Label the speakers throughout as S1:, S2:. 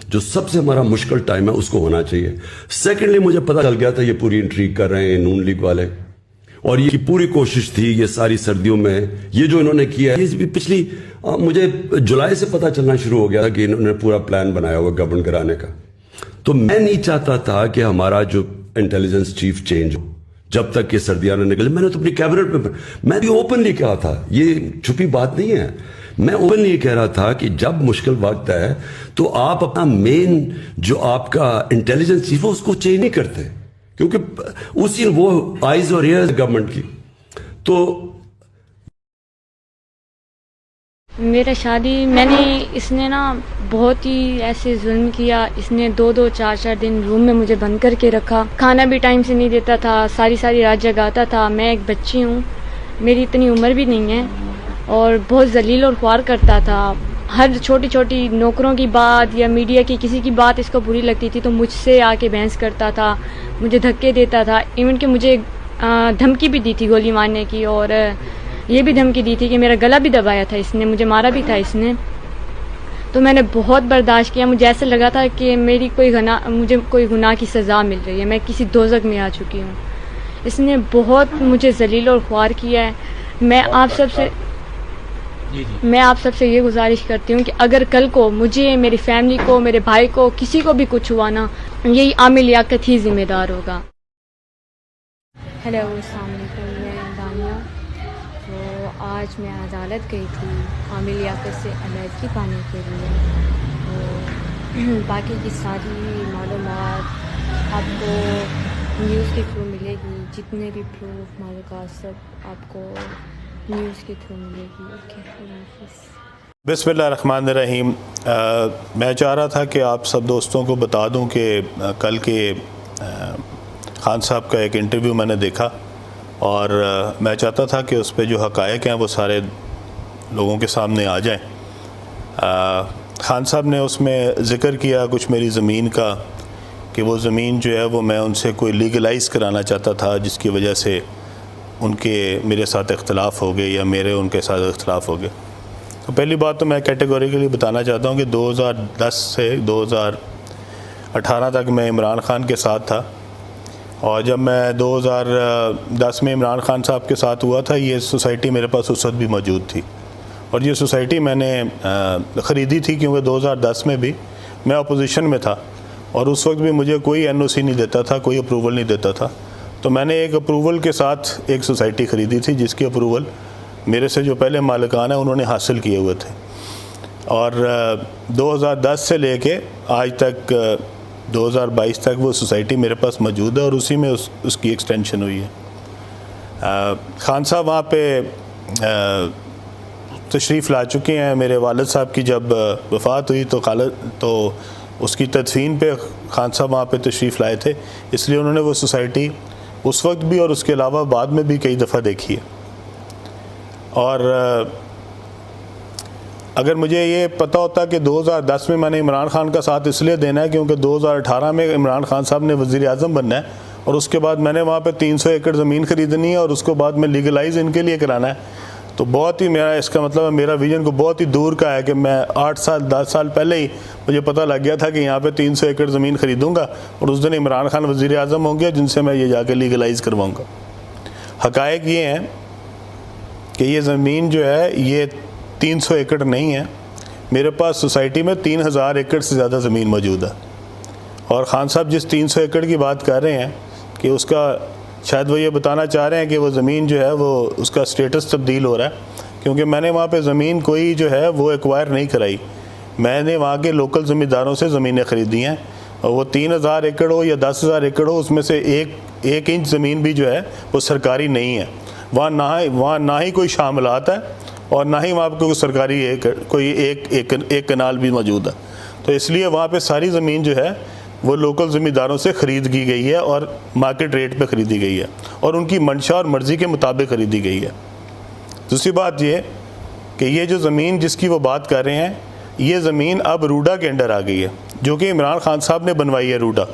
S1: जो सबसे हमारा मुश्किल टाइम है उसको होना चाहिए। सेकेंडली, मुझे पता चल गया था ये पूरी इंट्रीग कर रहे हैं नून लीग वाले, और ये पूरी कोशिश थी ये सारी सर्दियों में ये जो इन्होंने किया है, ये भी पिछली मुझे जुलाई से पता चलना शुरू हो गया था कि इन्होंने पूरा प्लान बनाया हुआ गवर्नमेंट कराने का। तो मैं नहीं चाहता था कि हमारा जो इंटेलिजेंस चीफ चेंज हो जब तक ये सर्दियां न निकले। मैंने तो अपनी कैबिनेट में मैं भी ओपनली कहा था, ये छुपी बात नहीं है, मैं ओपनली ये कह रहा था कि जब मुश्किल वक्त है तो आप अपना मेन जो आपका इंटेलिजेंस चीफ है उसको चेंज नहीं करते, क्योंकि उसी वो आइज और ईयर्स गवर्नमेंट की। तो
S2: मेरा शादी मैंने इसने ना बहुत ही ऐसे जुल्म किया। इसने 2-2 4-4 दिन रूम में मुझे बंद करके रखा, खाना भी टाइम से नहीं देता था, सारी रात जगाता था। मैं एक बच्ची हूँ, मेरी इतनी उम्र भी नहीं है, और बहुत जलील और ख्वार करता था। हर छोटी छोटी नौकरों की बात या मीडिया की किसी की बात इसको बुरी लगती थी तो मुझसे आके बहस करता था, मुझे धक्के देता था। इवन कि मुझे धमकी भी दी थी गोली मारने की, और ये भी धमकी दी थी कि मेरा गला भी दबाया था इसने, मुझे मारा भी था इसने। तो मैंने बहुत बर्दाश्त किया। मुझे ऐसा लगा था कि मुझे कोई गुनाह की सज़ा मिल रही है, मैं किसी दोज़ख में आ चुकी हूँ। इसने बहुत मुझे जलील और ख्वार किया है। मैं आप सबसे ये गुजारिश करती हूँ कि अगर कल को मुझे, मेरी फैमिली को, मेरे भाई को, किसी को भी कुछ हुआ ना, यही आमिर लियाकत ही जिम्मेदार होगा। हेलो, अस्सलाम वालेकुम, मैं दानिया। तो आज मैं अदालत गई थी आमिर लियाकत से अलहदगी पाने के लिए। तो बाकी की सारी मालूमात आपको न्यूज़ के थ्रू मिलेगी, जितने भी प्रूफ मालूमात सब आपको न्यूज़ के थ्रू मिलेगी। ओके,
S3: बिस्मिल्लाहिर्रहमानिर्रहीम। मैं चाह रहा था कि आप सब दोस्तों को बता दूं कि कल के खान साहब का एक इंटरव्यू मैंने देखा, और मैं चाहता था कि उस पर जो हक़ाइक़ हैं वो सारे लोगों के सामने आ जाएं। खान साहब ने उसमें ज़िक्र किया कुछ मेरी ज़मीन का, कि वो ज़मीन जो है वो मैं उनसे कोई लीगलाइज़ कराना चाहता था, जिसकी वजह से उनके मेरे साथ इख्तलाफ हो गए या मेरे उनके साथ इख्तलाफ हो गए। तो पहली बात तो मैं कैटेगोरिकली बताना चाहता हूँ कि 2010 से 2018 तक मैं इमरान ख़ान के साथ था, और जब मैं 2010 में इमरान ख़ान साहब के साथ हुआ था, ये सोसाइटी मेरे पास उस वक्त भी मौजूद थी, और ये सोसाइटी मैंने ख़रीदी थी क्योंकि 2010 में भी मैं अपोजिशन में था, और उस वक्त भी मुझे कोई NOC नहीं देता था, कोई अप्रूवल नहीं देता था। तो मैंने एक अप्रूवल के साथ एक सोसाइटी ख़रीदी थी, जिसकी अप्रूवल मेरे से जो पहले मालिकान है उन्होंने हासिल किए हुए थे, और 2010 से लेके आज तक 2022 तक वो सोसाइटी मेरे पास मौजूद है, और उसी में उसकी एक्सटेंशन हुई है। खान साहब वहाँ पे तशरीफ़ ला चुके हैं। मेरे वालिद साहब की जब वफ़ात हुई तो उसकी तदफीन पे खान साहब वहाँ पे तशरीफ़ लाए थे, इसलिए उन्होंने वो सोसाइटी उस वक्त भी और उसके अलावा बाद में भी कई दफ़ा देखी है। और अगर मुझे ये पता होता कि 2010 में मैंने इमरान ख़ान का साथ इसलिए देना है क्योंकि 2018 में इमरान ख़ान साहब ने वज़ीर आज़म बनना है, और उसके बाद मैंने वहाँ पे 300 एकड़ ज़मीन ख़रीदनी है, और उसको बाद में लीगलाइज़ इनके लिए कराना है, तो बहुत ही मेरा इसका मतलब है मेरा विज़न को बहुत ही दूर का है कि मैं 8 साल 10 साल पहले ही मुझे पता लग गया था कि यहाँ पे 300 एकड़ ज़मीन ख़रीदूँगा, और उस दिन इमरान ख़ान वज़ीर आज़म होंगे जिनसे मैं ये जाके लीगलाइज़ करवाऊँगा। हक़ाइक़ ये हैं कि ये ज़मीन जो है ये 300 एकड़ नहीं है, मेरे पास सोसाइटी में 3000 एकड़ से ज़्यादा ज़मीन मौजूद है। और ख़ान साहब जिस 300 एकड़ की बात कर रहे हैं कि उसका शायद वो ये बताना चाह रहे हैं कि वो ज़मीन जो है वो उसका स्टेटस तब्दील हो रहा है, क्योंकि मैंने वहाँ पे ज़मीन कोई जो है वो एक्वायर नहीं कराई, मैंने वहाँ के लोकल ज़मींदारों से ज़मीनें ख़रीदी हैं, और वो 3000 एकड़ हो या 10,000 एकड़ हो, उसमें से एक इंच ज़मीन भी जो है वो सरकारी नहीं है। वहाँ ना ही कोई शामिलात है, और ना ही वहाँ पर कोई सरकारी एक कनाल भी मौजूद है। तो इसलिए वहाँ पे सारी ज़मीन जो है वो लोकल ज़मींदारों से ख़रीद की गई है, और मार्केट रेट पे ख़रीदी गई है, और उनकी मंशा और मर्ज़ी के मुताबिक ख़रीदी गई है। दूसरी बात ये कि ये जो ज़मीन जिसकी वो बात कर रहे हैं, ये ज़मीन अब रूडा के अंडर आ गई है, जो कि इमरान ख़ान साहब ने बनवाई है रूडा।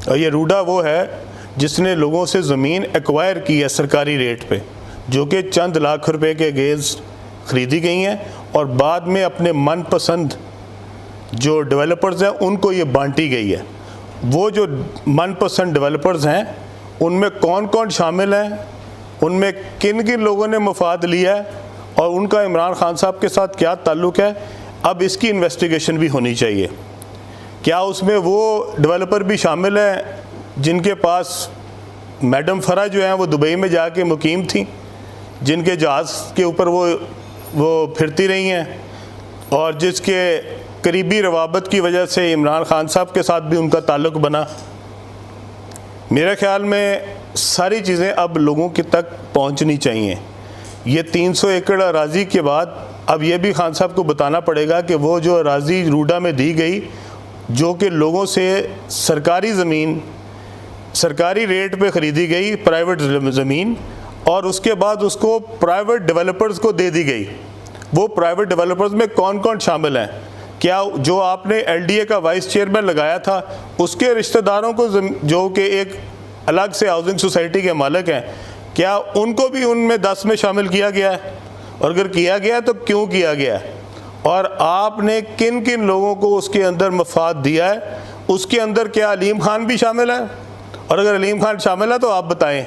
S3: और ये रूडा वो है जिसने लोगों से ज़मीन एक्वायर की है सरकारी रेट पे, जो कि चंद लाख रुपए के अगेंस्ट ख़रीदी गई हैं, और बाद में अपने मनपसंद जो डेवलपर्स हैं उनको ये बांटी गई है। वो जो 1% डेवलपर्स हैं उनमें कौन कौन शामिल हैं, उनमें किन किन लोगों ने मफाद लिया है और उनका इमरान खान साहब के साथ क्या ताल्लुक़ है, अब इसकी इन्वेस्टिगेशन भी होनी चाहिए। क्या उसमें वो डेवलपर भी शामिल हैं जिनके पास मैडम फरा जो हैं वो दुबई में जाके मुकीम थी, जिनके जहाज़ के ऊपर वो फिरती रही हैं और जिसके करीबी रवाबत की वजह से इमरान खान साहब के साथ भी उनका ताल्लुक़ बना। मेरे ख़्याल में सारी चीज़ें अब लोगों के तक पहुंचनी चाहिए। ये 300 एकड़ अराज़ी के बाद अब ये भी खान साहब को बताना पड़ेगा कि वो जो अराज़ी रूडा में दी गई, जो कि लोगों से सरकारी ज़मीन सरकारी रेट पे ख़रीदी गई, प्राइवेट ज़मीन, और उसके बाद उसको प्राइवेट डेवलपर्स को दे दी गई, वो प्राइवेट डेवलपर्स में कौन कौन शामिल हैं? क्या जो आपने LDA का वाइस चेयरमैन लगाया था उसके रिश्तेदारों को, जो कि एक अलग से हाउसिंग सोसाइटी के मालिक हैं, क्या उनको भी उनमें 10 में शामिल किया गया है? और अगर किया गया है तो क्यों किया गया है? और आपने किन किन लोगों को उसके अंदर मफाद दिया है? उसके अंदर क्या अलीम खान भी शामिल है? और अगर अलीम खान शामिल है तो आप बताएं।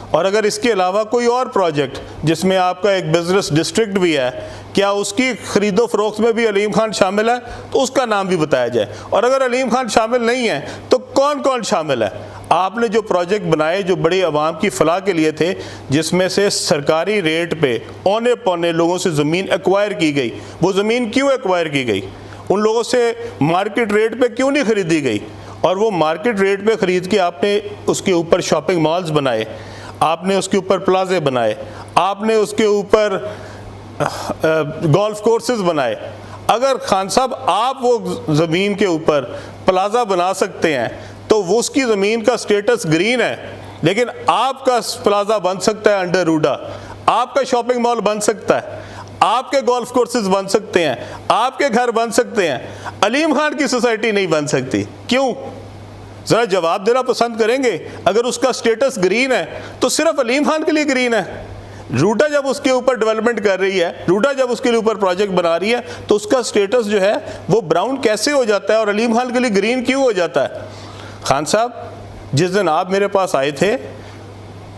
S3: और अगर इसके अलावा कोई और प्रोजेक्ट जिसमें आपका एक बिजनेस डिस्ट्रिक्ट भी है, क्या उसकी खरीदो फरोख्त में भी अलीम खान शामिल है? तो उसका नाम भी बताया जाए। और अगर अलीम खान शामिल नहीं है तो कौन कौन शामिल है? आपने जो प्रोजेक्ट बनाए जो बड़ी आवाम की फलाह के लिए थे, जिसमें से सरकारी रेट पे औने पौने लोगों से ज़मीन एक्वायर की गई, वो ज़मीन क्यों एक्वायर की गई? उन लोगों से मार्केट रेट पे क्यों नहीं ख़रीदी गई? और वो मार्केट रेट पे ख़रीद के आपने उसके ऊपर शॉपिंग मॉल्स बनाए, आपने उसके ऊपर प्लाजे बनाए, आपने उसके ऊपर गोल्फ कोर्सेज बनाए। अगर खान साहब आप वो ज़मीन के ऊपर प्लाजा बना सकते हैं तो वो उसकी ज़मीन का स्टेटस ग्रीन है, लेकिन आपका प्लाजा बन सकता है अंडर रूडा, आपका शॉपिंग मॉल बन सकता है, आपके गोल्फ कोर्सेज बन सकते हैं, आपके घर बन सकते हैं, अलीम खान की सोसाइटी नहीं बन सकती। क्यों? ज़रा जवाब देना पसंद करेंगे। अगर उसका स्टेटस ग्रीन है तो सिर्फ अलीम खान के लिए ग्रीन है। रूडा जब उसके ऊपर डेवलपमेंट कर रही है, रूडा जब उसके ऊपर प्रोजेक्ट बना रही है, तो उसका स्टेटस जो है वो ब्राउन कैसे हो जाता है और अलीम खान के लिए ग्रीन क्यों हो जाता है? खान साहब, जिस दिन आप मेरे पास आए थे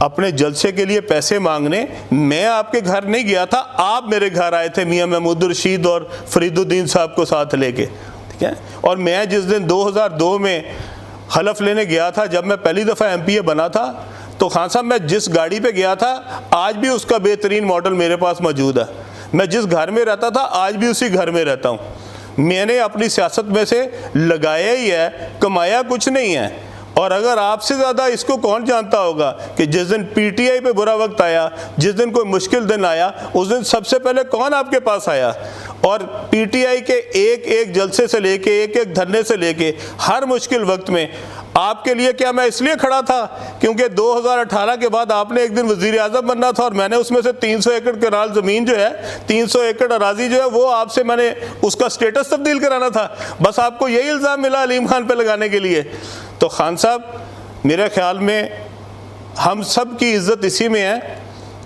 S3: अपने जलसे के लिए पैसे मांगने, मैं आपके घर नहीं गया था, आप मेरे घर आए थे मियां महमूद रशीद और फरीदुद्दीन साहब को साथ लेके, ठीक है। और मैं जिस दिन 2002 में हलफ लेने गया था, जब मैं पहली दफ़ा MPA बना था, तो खान साहब मैं जिस गाड़ी पे गया था आज भी उसका बेहतरीन मॉडल मेरे पास मौजूद है। मैं जिस घर में रहता था आज भी उसी घर में रहता हूँ। मैंने अपनी सियासत में से लगाया ही है, कमाया कुछ नहीं है। और अगर आपसे ज़्यादा इसको कौन जानता होगा कि जिस दिन PTI पे बुरा वक्त आया, जिस दिन कोई मुश्किल दिन आया, उस दिन सबसे पहले कौन आपके पास आया? और PTI के एक एक जलसे से लेके, एक एक धरने से लेके, हर मुश्किल वक्त में आपके लिए क्या मैं इसलिए खड़ा था क्योंकि 2018 के बाद आपने एक दिन वज़ीर आज़म बनना था और मैंने उसमें से 300 एकड़ केनाल ज़मीन जो है, 300 एकड़ अराजी जो है, वो आपसे मैंने उसका स्टेटस तब्दील कराना था। बस आपको यही इल्ज़ाम मिला अलीम खान पे लगाने के लिए। तो खान साहब, मेरे ख्याल में हम सब की इज़्ज़त इसी में है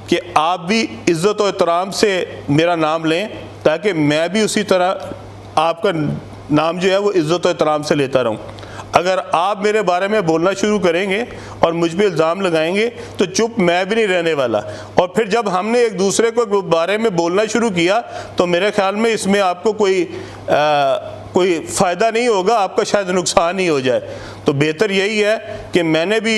S3: कि आप भी इज़्ज़त और एहतराम से मेरा नाम लें, ताकि मैं भी उसी तरह आपका नाम जो है वो इज़्ज़त और एहतराम से लेता रहूं। अगर आप मेरे बारे में बोलना शुरू करेंगे और मुझ पर इल्ज़ाम लगाएंगे तो चुप मैं भी नहीं रहने वाला। और फिर जब हमने एक दूसरे को बारे में बोलना शुरू किया तो मेरे ख्याल में इसमें आपको कोई फ़ायदा नहीं होगा, आपका शायद नुकसान ही हो जाए। तो बेहतर यही है कि मैंने भी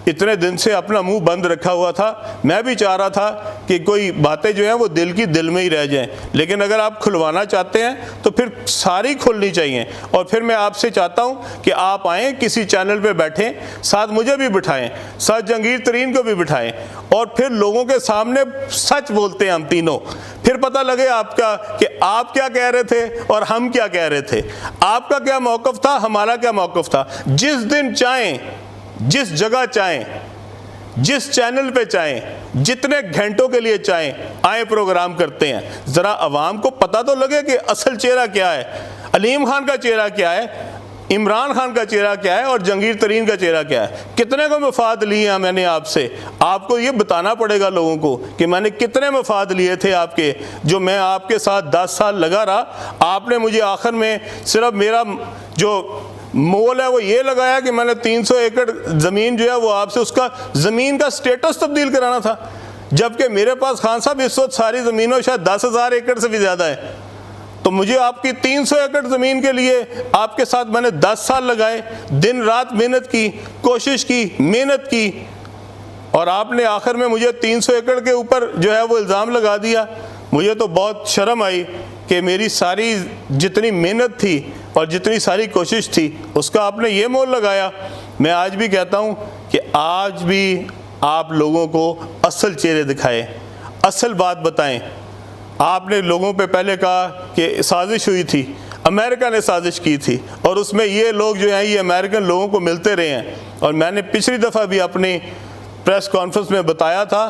S3: इतने दिन से अपना मुंह बंद रखा हुआ था, मैं भी चाह रहा था कि कोई बातें जो हैं वो दिल की दिल में ही रह जाएं, लेकिन अगर आप खुलवाना चाहते हैं तो फिर सारी खुलनी चाहिए। और फिर मैं आपसे चाहता हूं कि आप आएँ, किसी चैनल पे बैठें, साथ मुझे भी बिठाएं, साथ जहांगीर तरीन को भी बिठाएं, और फिर लोगों के सामने सच बोलते हैं हम तीनों। फिर पता लगे आपका कि आप क्या कह रहे थे और हम क्या कह रहे थे, आपका क्या मौक़िफ़ था, हमारा क्या मौक़िफ़ था। जिस दिन चाहें, जिस जगह चाहें, जिस चैनल पे चाहें, जितने घंटों के लिए चाहें, आए प्रोग्राम करते हैं। ज़रा आवाम को पता तो लगे कि असल चेहरा क्या है, अलीम खान का चेहरा क्या है। इमरान खान का चेहरा क्या है और जहांगीर तरीन का चेहरा क्या है। कितने को मफाद लिए हैं मैंने आपसे, आपको ये बताना पड़ेगा लोगों को कि मैंने कितने मफाद लिए थे आपके, जो मैं आपके साथ 10 साल लगा रहा। आपने मुझे आखिर में सिर्फ मेरा जो मोल है वो ये लगाया कि मैंने 300 एकड़ ज़मीन जो है वो आपसे उसका ज़मीन का स्टेटस तब्दील कराना था, जबकि मेरे पास खान साहब इस वक्त सारी ज़मीनों शायद 10,000 एकड़ से भी ज़्यादा है। तो मुझे आपकी 300 एकड़ ज़मीन के लिए आपके साथ मैंने 10 साल लगाए, दिन रात मेहनत की, कोशिश की, मेहनत की, और आपने आखिर में मुझे 300 एकड़ के ऊपर जो है वो इल्ज़ाम लगा दिया। मुझे तो बहुत शर्म आई कि मेरी सारी जितनी मेहनत थी और जितनी सारी कोशिश थी उसका आपने ये मोल लगाया। मैं आज भी कहता हूँ कि आज भी आप लोगों को असल चेहरे दिखाएं, असल बात बताएं। आपने लोगों पे पहले कहा कि साजिश हुई थी, अमेरिका ने साजिश की थी, और उसमें ये लोग जो हैं ये अमेरिकन लोगों को मिलते रहे हैं। और मैंने पिछली दफ़ा भी अपनी प्रेस कॉन्फ्रेंस में बताया था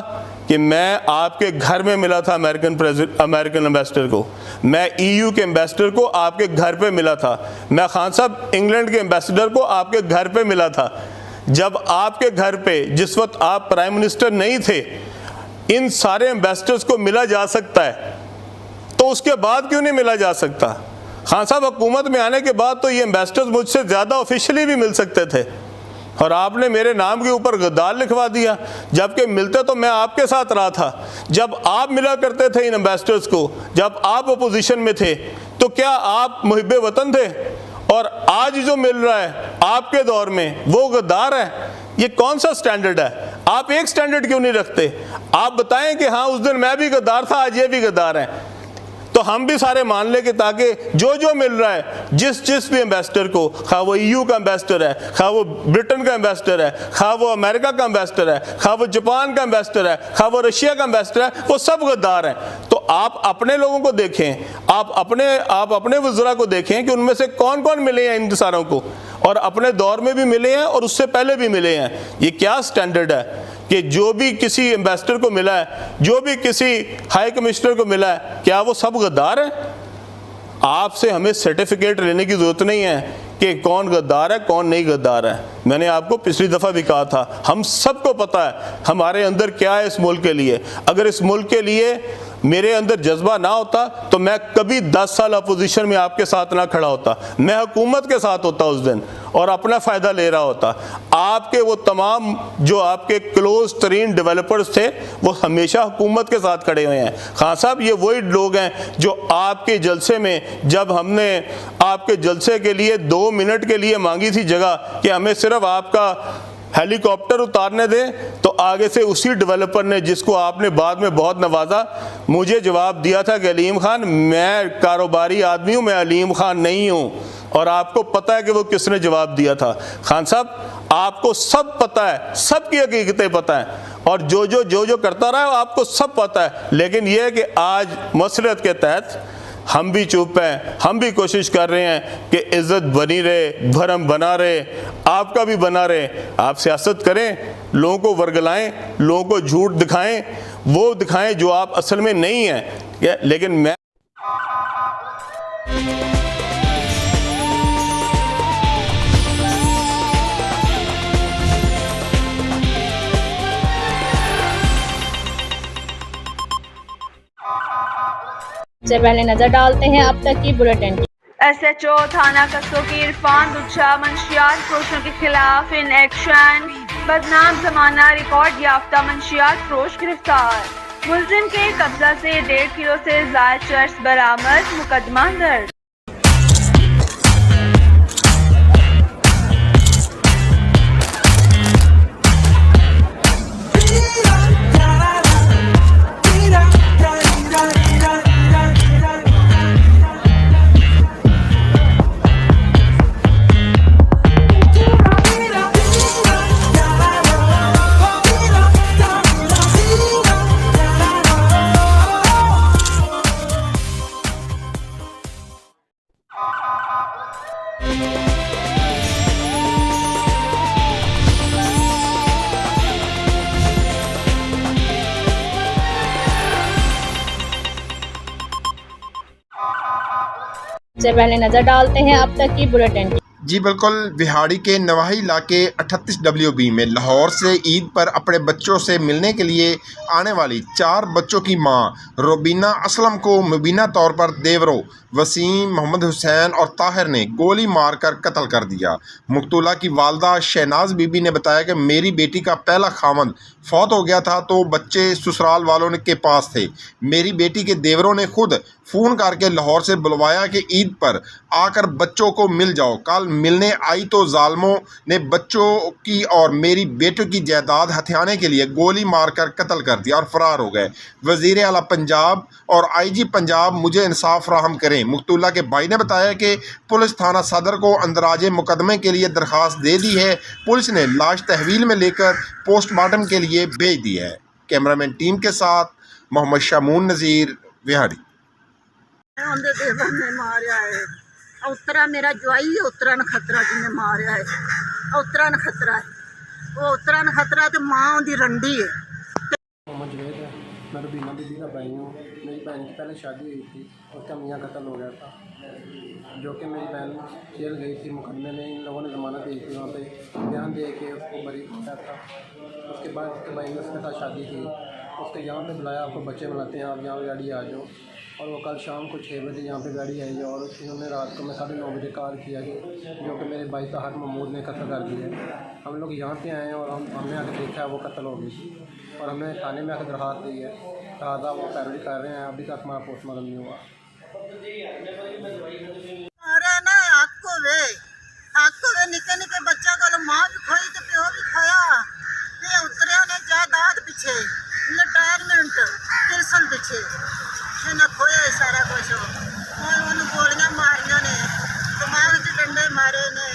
S3: कि मैं आपके घर में मिला था अमेरिकन एम्बेसडर को, मैं EU के एम्बेसडर को आपके घर पे मिला था, मैं खान साहब इंग्लैंड के एम्बेसडर को आपके घर पे मिला था। जब आपके घर पे जिस वक्त आप प्राइम मिनिस्टर नहीं थे इन सारे एम्बेसडर्स को मिला जा सकता है, तो उसके बाद क्यों नहीं मिला जा सकता? खान साहब हुकूमत में आने के बाद तो ये एम्बेसडर्स मुझसे ज़्यादा ऑफिशियली भी मिल सकते थे, और आपने मेरे नाम के ऊपर गद्दार लिखवा दिया, जबकि मिलते तो मैं आपके साथ रहा था। जब आप मिला करते थे इन एम्बेसडर्स को, जब आप अपोजिशन में थे, तो क्या आप मुहिब्बे वतन थे? और आज जो मिल रहा है आपके दौर में वो गद्दार है। ये कौन सा स्टैंडर्ड है? आप एक स्टैंडर्ड क्यों नहीं रखते? आप बताएं कि हाँ उस दिन मैं भी गद्दार था, आज ये भी गद्दार है, तो हम भी सारे मान ले कि ताकि जो मिल रहा है जिस भी एम्बेसडर को, खा वो EU का एम्बेसडर है, खा वो ब्रिटेन का एम्बेसडर है, खा वो अमेरिका का एम्बेसडर है, खा वो जापान का एम्बेसडर है, खा वो रशिया का एम्बेसडर है, वो सब गद्दार हैं। तो आप अपने लोगों को देखें, आप अपने वज़रा को देखें कि उनमें से कौन कौन मिले हैं इन सारों को, और अपने दौर में भी मिले हैं और उससे पहले भी मिले हैं। ये क्या स्टैंडर्ड है कि जो भी किसी एम्बेसडर को मिला है, जो भी किसी हाई कमिश्नर को मिला है, क्या वो सब गद्दार है? आपसे हमें सर्टिफिकेट लेने की ज़रूरत नहीं है कि कौन गद्दार है कौन नहीं गद्दार है। मैंने आपको पिछली दफ़ा भी कहा था, हम सबको पता है हमारे अंदर क्या है इस मुल्क के लिए। अगर इस मुल्क के लिए मेरे अंदर जज्बा ना होता तो मैं कभी 10 साल अपोजिशन में आपके साथ ना खड़ा होता, मैं हुकूमत के साथ होता उस दिन और अपना फ़ायदा ले रहा होता। आपके वो तमाम जो आपके क्लोज तरीन डेवलपर्स थे वो हमेशा हुकूमत के साथ खड़े हुए हैं। खान साहब ये वही लोग हैं जो आपके जलसे में, जब हमने आपके जलसे के लिए 2 मिनट के लिए मांगी थी जगह कि हमें सिर्फ आपका हेलीकॉप्टर उतारने दें, तो आगे से उसी डेवलपर ने, जिसको आपने बाद में बहुत नवाजा, मुझे जवाब दिया था कि अलीम खान मैं कारोबारी आदमी हूँ, मैं अलीम खान नहीं हूँ। और आपको पता है कि वो किसने जवाब दिया था। खान साहब आपको सब पता है, सबकी हकीकतें पता है, और जो करता रहा है आपको सब पता है। लेकिन यह है कि आज मसलहत के तहत हम भी चुप हैं, हम भी कोशिश कर रहे हैं कि इज़्ज़त बनी रहे, भरम बना रहे, आपका भी बना रहे। आप सियासत करें, लोगों को वर्गलाएं, लोगों को झूठ दिखाएं, वो दिखाएं जो आप असल में नहीं हैं। लेकिन मैं
S4: से पहले नजर डालते हैं अब तक की बुलेटिन।
S5: SHO थाना कस्बों की इरफान दुच्छा मंशियात फरोशों के खिलाफ इन एक्शन। बदनाम जमाना रिकॉर्ड याफ्ता मंशियात फरोश गिरफ्तार। मुलजिम के कब्जा से 1.5 किलो से ज्यादा चर्स बरामद। मुकदमा दर्ज।
S4: से पहले नजर डालते हैं अब तक की बुलेटिन।
S6: जी बिल्कुल, विहाड़ी के नवाही इलाके 38 WB में लाहौर से ईद पर अपने बच्चों से मिलने के लिए आने वाली 4 बच्चों की मां रुबीना असलम को मुबीना तौर पर देवरों वसीम, मोहम्मद हुसैन और ताहिर ने गोली मारकर कत्ल कर दिया। मकतूला की वालदा शहनाज बीबी ने बताया कि मेरी बेटी का पहला खामद फौत हो गया था तो बच्चे ससुराल वालों के पास थे। मेरी बेटी के देवरों ने खुद फ़ोन करके लाहौर से बुलवाया कि ईद पर आकर बच्चों को मिल जाओ। कल मिलने आई तो जालिमों ने बच्चों की और मेरी बेटी की जायदाद हथियाने के लिए गोली मारकर कत्ल कर दिया और फरार हो गए। वज़ीर आला पंजाब और IG पंजाब मुझे इंसाफ फराहम करें। मकतूला के भाई ने बताया कि पुलिस थाना सदर को अंदराजे मुकदमे के लिए दरख्वास्त दे दी है। पुलिस ने लाश तहवील में लेकर पोस्टमार्टम के लिए भेज दी है। कैमरामैन टीम के साथ मोहम्मद शमून नज़ीर, विहाड़ी।
S7: ਉਹਦੇ ਦੇਵਰ ਨੇ ਮਾਰਿਆ ਹੈ ਉਤਰਾ ਮੇਰਾ ਜਵਾਈ ਉਤਰਾ ਨਖਤਰਾ ਜੀ ਨੇ ਮਾਰਿਆ ਹੈ ਉਤਰਾ ਨਖਤਰਾ ਉਹ ਉਤਰਾ ਨਖਤਰਾ ਤੇ ਮਾਂ ਉਹਦੀ ਰੰਡੀ है।
S8: मोहम्मद जुनैद है, मैं रुबीना बीबी का भाई हूँ। मेरी बहन की पहले शादी हुई थी, उसका मियाँ कत्ल हो गया था, जो कि मेरी बहन जेल गई थी मुकदमे में। इन लोगों ने ज़मानत दी थी, वहाँ पे बयान दे के उसको बरी किया था। उसके बाद उसके भाई ने उसके साथ शादी की, उसको यहाँ पे बुलाया, आपको बच्चे बुलाते हैं, आप यहाँ पे गाड़ी आ जाओ। और वो कल शाम को 6 बजे यहाँ पे गाड़ी आई और उन्होंने रात को मैं 9:30 बजे कॉल किया कि जो कि मेरे भाई ताहिर महमूद ने कत्ल कर दिया है। हम लोग यहाँ पे आए हैं और हमने आके देखा है वो कत्ल हो गई थी और हमने थाने में आकर दरख्वास्त दी है। ताज़ा वो पैरवी कर रहे हैं, अभी तक हमारा पोस्टमार्टम नहीं हुआ।
S7: अरे ना आपको वे निके निके बच्चा को माँ भी खोई तो प्यो भी खोया ये उतरे ने जायदाद पीछे रिटायरमेंट पेंशन पीछे ना खोया सारा कुछ और उन्होंने गोलियां मारिया ने दिमाग च डंडे मारे ने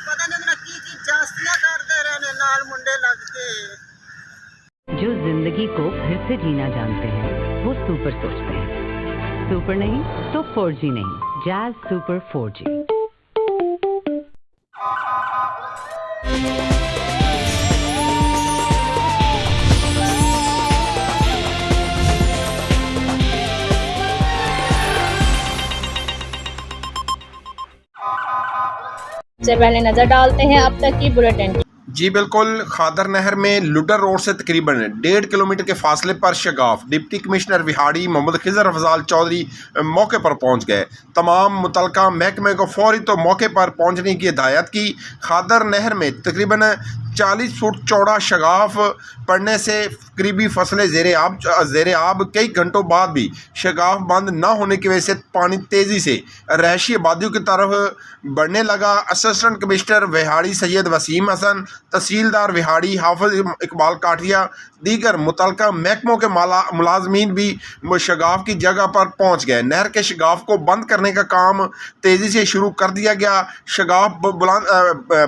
S7: पता नहीं उन्हें की जास्तियां करते रहे ने नाल मुंडे लग के।
S9: जो जिंदगी को फिर से जीना जानते हैं वो सुपर सोचते हैं। सुपर नहीं तो 4G नहीं, जैज़ सुपर 4G।
S4: सबसे पहले नजर डालते हैं अब तक की बुलेटिन।
S6: जी बिल्कुल, खादर नहर में लुडर रोड से तकरीबन 1.5 किलोमीटर के फासले पर शगाफ डिप्टी कमिश्नर विहाड़ी मोहम्मद खिजर अफजाल चौधरी मौके पर पहुंच गए। तमाम मुतलका महकमे को फौरी तो मौके पर पहुंचने की हिदायत की। खादर नहर में तकरीबन 40 फुट चौड़ा शगाफ पड़ने से करीबी फसलें ज़ेरे आब कई घंटों बाद भी शगाफ बंद न होने की वजह से पानी तेज़ी से रहायशी आबादियों की तरफ बढ़ने लगा। असिस्टेंट कमिश्नर विहाड़ी सैयद वसीम हसन, तहसीलदार विहाड़ी हाफिज इकबाल काठिया, दीगर मुतलका महकमों के मुलाजमीन भी शगाफ की जगह पर पहुँच गए। नहर के शगाफ को बंद करने का काम तेज़ी से शुरू कर दिया गया। शगाफ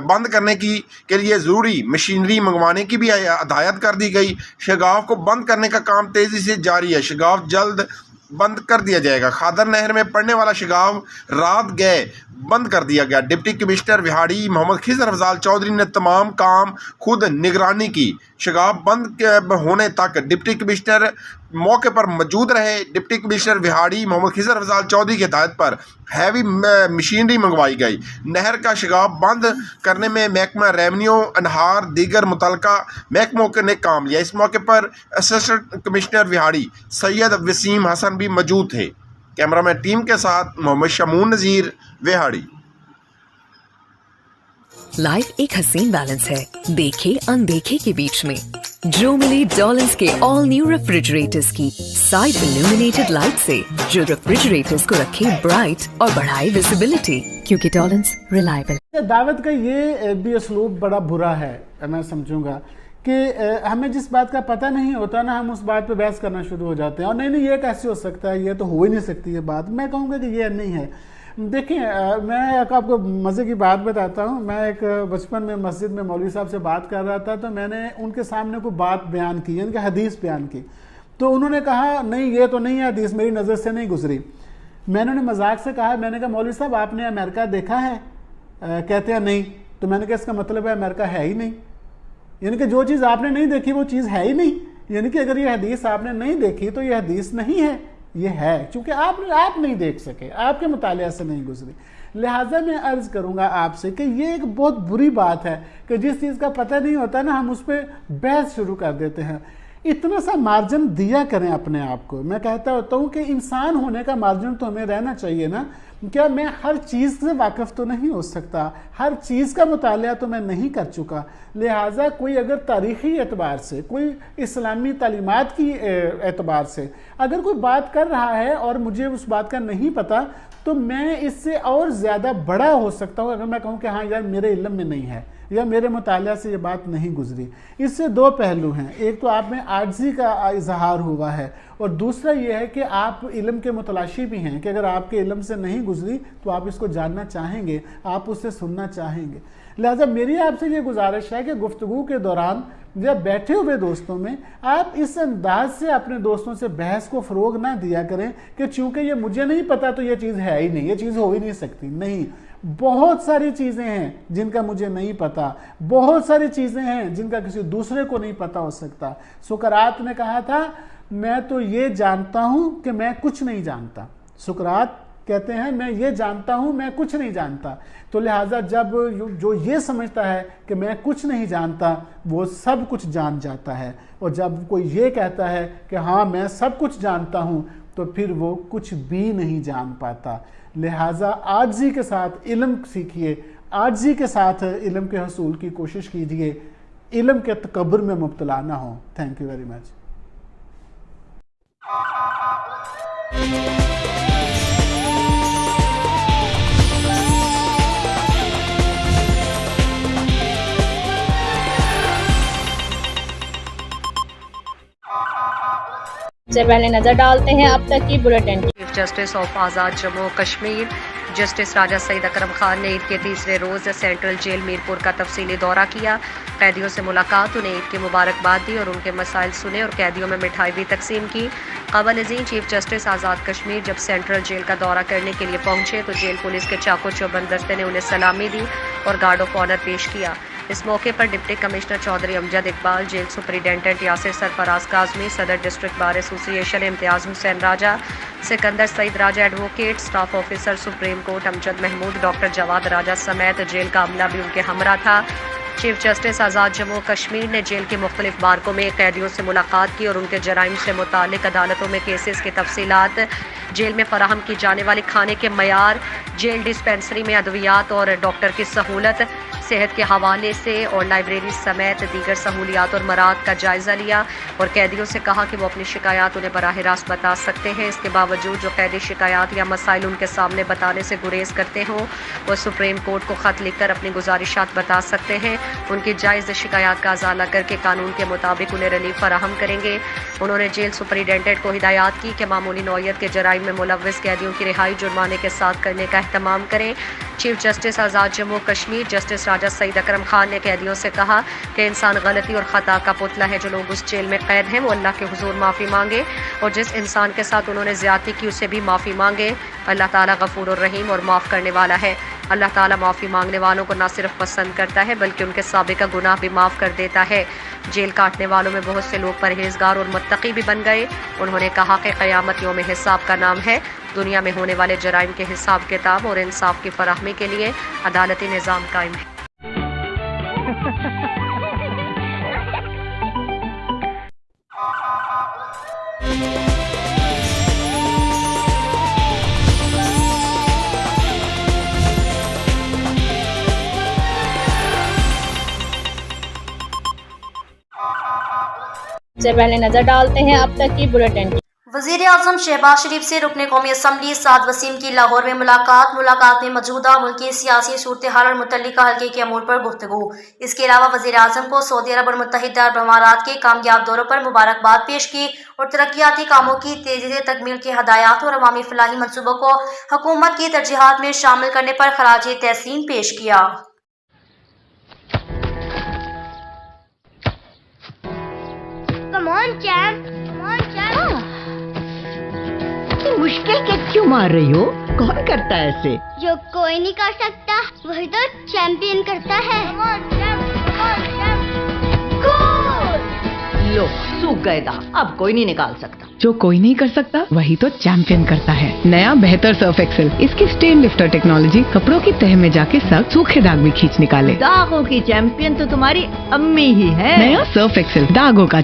S6: बंद करने के लिए ज़रूरी मशीनरी मंगवाने की भी हिदायत कर दी गई। शगाफ को बंद करने का काम तेज़ी से जारी है। शगाफ जल्द बंद कर दिया जाएगा। खादर नहर में पड़ने वाला शगाफ रात गए बंद कर दिया गया। डिप्टी कमिश्नर विहाड़ी मोहम्मद खिजर अफजाल चौधरी ने तमाम काम खुद निगरानी की। शगाफ बंद होने तक डिप्टी कमिश्नर मौके पर मौजूद रहे। डिप्टी कमिश्नर विहाड़ी मोहम्मद खिजर अफजाल चौधरी की हिदायत पर हैवी मशीनरी मंगवाई गई। नहर का शगाफ बंद करने में महकमा रेवन्यू, अनहार, दीगर मुतलका महकमों ने काम लिया। इस मौके पर असिस्टेंट कमिश्नर विहाड़ी सैयद वसीम हसन भी मौजूद थे। कैमरामैन टीम के साथ मोहम्मद शमून नज़ीर, विहाड़ी।
S10: लाइफ एक हसीन बैलेंस है, देखे अनदेखे के बीच में। जो मिली डॉलन्स के ऑल न्यू रेफ्रिजरेटर्स की साइड इल्यूमिनेटेड लाइट से जो रेफ्रिजरेटर्स को रखे ब्राइट और बढ़ाए विजिबिलिटी, क्योंकि डॉलन्स रिलायबल।
S11: दावत का ये भी असलूब बड़ा बुरा है, मैं समझूंगा कि हमें जिस बात का पता नहीं होता ना, हम उस बात पे बहस करना शुरू हो जाते हैं और नहीं ये कैसे हो सकता है, ये तो हो ही नहीं सकती ये बात। मैं कहूँगा कि ये नहीं है। देखिए, मैं आपको मज़े की बात बताता हूँ। मैं एक बचपन में मस्जिद में मौलवी साहब से बात कर रहा था, तो मैंने उनके सामने कोई बात बयान की, यानी कि हदीस बयान की। तो उन्होंने कहा नहीं ये तो नहीं है हदीस, मेरी नज़र से नहीं गुजरी। मैंने उन्हें मजाक से कहा, मैंने कहा मौलवी साहब आपने अमेरिका देखा है? कहते हैं नहीं। तो मैंने कहा इसका मतलब है अमेरिका है ही नहीं, यानी कि जो चीज़ आपने नहीं देखी वो चीज़ है ही नहीं। यानी कि अगर ये हदीस आपने नहीं देखी तो ये हदीस नहीं है, ये है, क्योंकि आप नहीं देख सके, आपके मुतालिया से नहीं गुजरी। लिहाजा मैं अर्ज करूंगा आपसे कि ये एक बहुत बुरी बात है कि जिस चीज़ का पता नहीं होता ना हम उस पर बहस शुरू कर देते हैं। इतना सा मार्जिन दिया करें अपने आप को। मैं कहता होता हूँ कि इंसान होने का मार्जिन तो हमें रहना चाहिए ना। क्या मैं हर चीज़ से वाकिफ़ तो नहीं हो सकता, हर चीज़ का मुतालिया तो मैं नहीं कर चुका। लिहाजा कोई अगर तारीख़ी एतबार से, कोई इस्लामी तालीमात की एतबार से अगर कोई बात कर रहा है और मुझे उस बात का नहीं पता, तो मैं इससे और ज़्यादा बड़ा हो सकता हूँ अगर मैं कहूँ कि हाँ यार मेरे इल्म में नहीं है या मेरे मुतालिया से ये बात नहीं गुजरी। इससे दो पहलू हैं, एक तो आप में आजिज़ी का इजहार हुआ है और दूसरा ये है कि आप इल्म के मुतलाशी भी हैं कि अगर आपके इल्म से नहीं गुजरी तो आप इसको जानना चाहेंगे, आप उससे सुनना चाहेंगे। लिहाजा मेरी आपसे ये गुजारिश है कि गुफ्तगू के दौरान जब बैठे हुए दोस्तों में आप इस अंदाज से अपने दोस्तों से बहस को फ़रोग ना दिया करें कि चूंकि ये मुझे नहीं पता तो ये चीज़ है ही नहीं, ये चीज़ हो ही नहीं सकती। नहीं, बहुत सारी चीज़ें हैं जिनका मुझे नहीं पता, बहुत सारी चीज़ें हैं जिनका किसी दूसरे को नहीं पता हो सकता। सुकरात ने कहा था मैं तो ये जानता हूं कि मैं कुछ नहीं जानता। सुकरात कहते हैं मैं ये जानता हूं मैं कुछ नहीं जानता। तो लिहाजा जब जो ये समझता है कि मैं कुछ नहीं जानता वो सब कुछ जान जाता है, और जब कोई ये कहता है कि हाँ मैं सब कुछ जानता हूं तो फिर वो कुछ भी नहीं जान पाता। लिहाजा आजिज़ी के साथ इल्म सीखिए, आजिज़ी के साथ इल्म के हसूल की कोशिश कीजिए, इल्म के तकब्बुर में मुब्तला ना हो। Thank you very much.
S4: सबसे पहले नजर डालते हैं अब तक की bulletin.
S12: Chief justice of Azad Jammu Kashmir justice Raja Saeed Akram Khan ने ईद के तीसरे रोज़ सेंट्रल जेल मीरपुर का तफसीली दौरा किया। कैदियों से मुलाकात, उन्हें ईद की मुबारकबाद दी और उनके मसाइल सुने और कैदियों में मिठाई भी तकसीम की। क़ब्ल अज़ीं चीफ जस्टिस आज़ाद कश्मीर जब सेंट्रल जेल का दौरा करने के लिए पहुंचे तो जेल पुलिस के चाको चौबंद दस्ते ने उन्हें सलामी दी और गार्ड ऑफ ऑनर पेश किया। इस मौके पर deputy commissioner Chaudhry Amjad Iqbal, jail superintendent Yasir Sarfraz Kazmi, सदर district bar association Imtiaz Hussain Raja, Sikandar Saeed Raja advocate, staff officer supreme court Amjad Mahmood, doctor Jawad Raja समेत जेल का अमला भी उनके हमरा था। चीफ जस्टिस आज़ाद जम्मू कश्मीर ने जेल के मुख्तलिफ बारकों में कैदियों से मुलाकात की और उनके जराइम से मुतालिक अदालतों में केसेस की तफसीलात, जेल में फराहम की जाने वाली खाने के मयार, जेल डिस्पेंसरी में अद्वियात और डॉक्टर की सहूलत, सेहत के हवाले से और लाइब्रेरी समेत दीगर सहूलियात और मराद का जायज़ा लिया और कैदियों से कहा कि वो अपनी शिकायत उन्हें बराह रास्त बता सकते हैं। इसके बावजूद जो कैदी शिकायत या मसाइल उनके सामने बताने से गुरेज करते हों वो सुप्रीम कोर्ट को ख़त लिखकर अपनी गुजारिशात बता सकते हैं। उनकी जायज़ शिकायत का अजाला करके कानून के मुताबिक उन्हें रिलीफ फराहम करेंगे। उन्होंने जेल सुपरिटेंडेंट को हिदायत की कि मामूली नौयत के जराइम में मुलव्वस कैदियों की रिहाई जुर्माने के साथ करने का अहतमाम करें। Chief justice Azad Jammu Kashmir justice Raja Saeed Akram Khan ने कैदियों से कहा कि इंसान गलती और ख़ता का पुतला है। जो लोग उस जेल में कैद हैं वो अल्लाह के हुजूर माफ़ी मांगे और जिस इंसान के साथ उन्होंने ज़्यादती की उससे भी माफ़ी मांगे। अल्लाह ताला गफूर और रहीम और माफ़ करने वाला है। अल्लाह ताला माफ़ी मांगने वालों को न सिर्फ पसंद करता है बल्कि उनके साबिका गुनाह भी माफ़ कर देता है। जेल काटने वालों में बहुत से लोग परहेजगार और मुत्तकी भी बन गए। उन्होंने कहा कि क़यामत यौम हिसाब का नाम है। दुनिया में होने वाले जराइम के हिसाब किताब और इंसाफ की फराहमी के लिए अदालती निज़ाम कायम है।
S4: सबसे पहले नजर डालते हैं अब तक की बुलेटिन।
S13: वज़ीर आज़म शहबाज शरीफ से रुकने कौमी असम्बली साद वसीम की लाहौर में मुलाकात में मौजूदा मुल्की सियासी सूरत हाल और मुतल्लिका हल्के के अमूर पर गुफ्तगू। इसके अलावा वज़ीर आज़म को सऊदी अरब और मुत्तहिदा अरब अमारात के कामयाब दौरों पर मुबारकबाद पेश की और तरक्याती कामों की तेजी से तकमील की हदायत और अवामी फलाही मनसूबों को हुकूमत की तरजीहात में शामिल करने पर खराज तहसीन पेश किया।
S9: मुश्किल के क्यों मार रही हो? कौन करता है ऐसे?
S14: जो कोई नहीं कर सकता वही तो चैंपियन करता है।
S9: लो सूख गए दाग, अब कोई नहीं निकाल सकता।
S15: जो कोई नहीं कर सकता वही तो चैंपियन करता है। नया बेहतर सर्फ एक्सेल, इसकी स्टेन लिफ्टर टेक्नोलॉजी कपड़ों की तह में जाके सख्त सूखे दाग भी खींच निकाले।
S9: दागों की चैंपियन तो तुम्हारी अम्मी ही है।
S15: नया सर्फ एक्सेल, दागों का।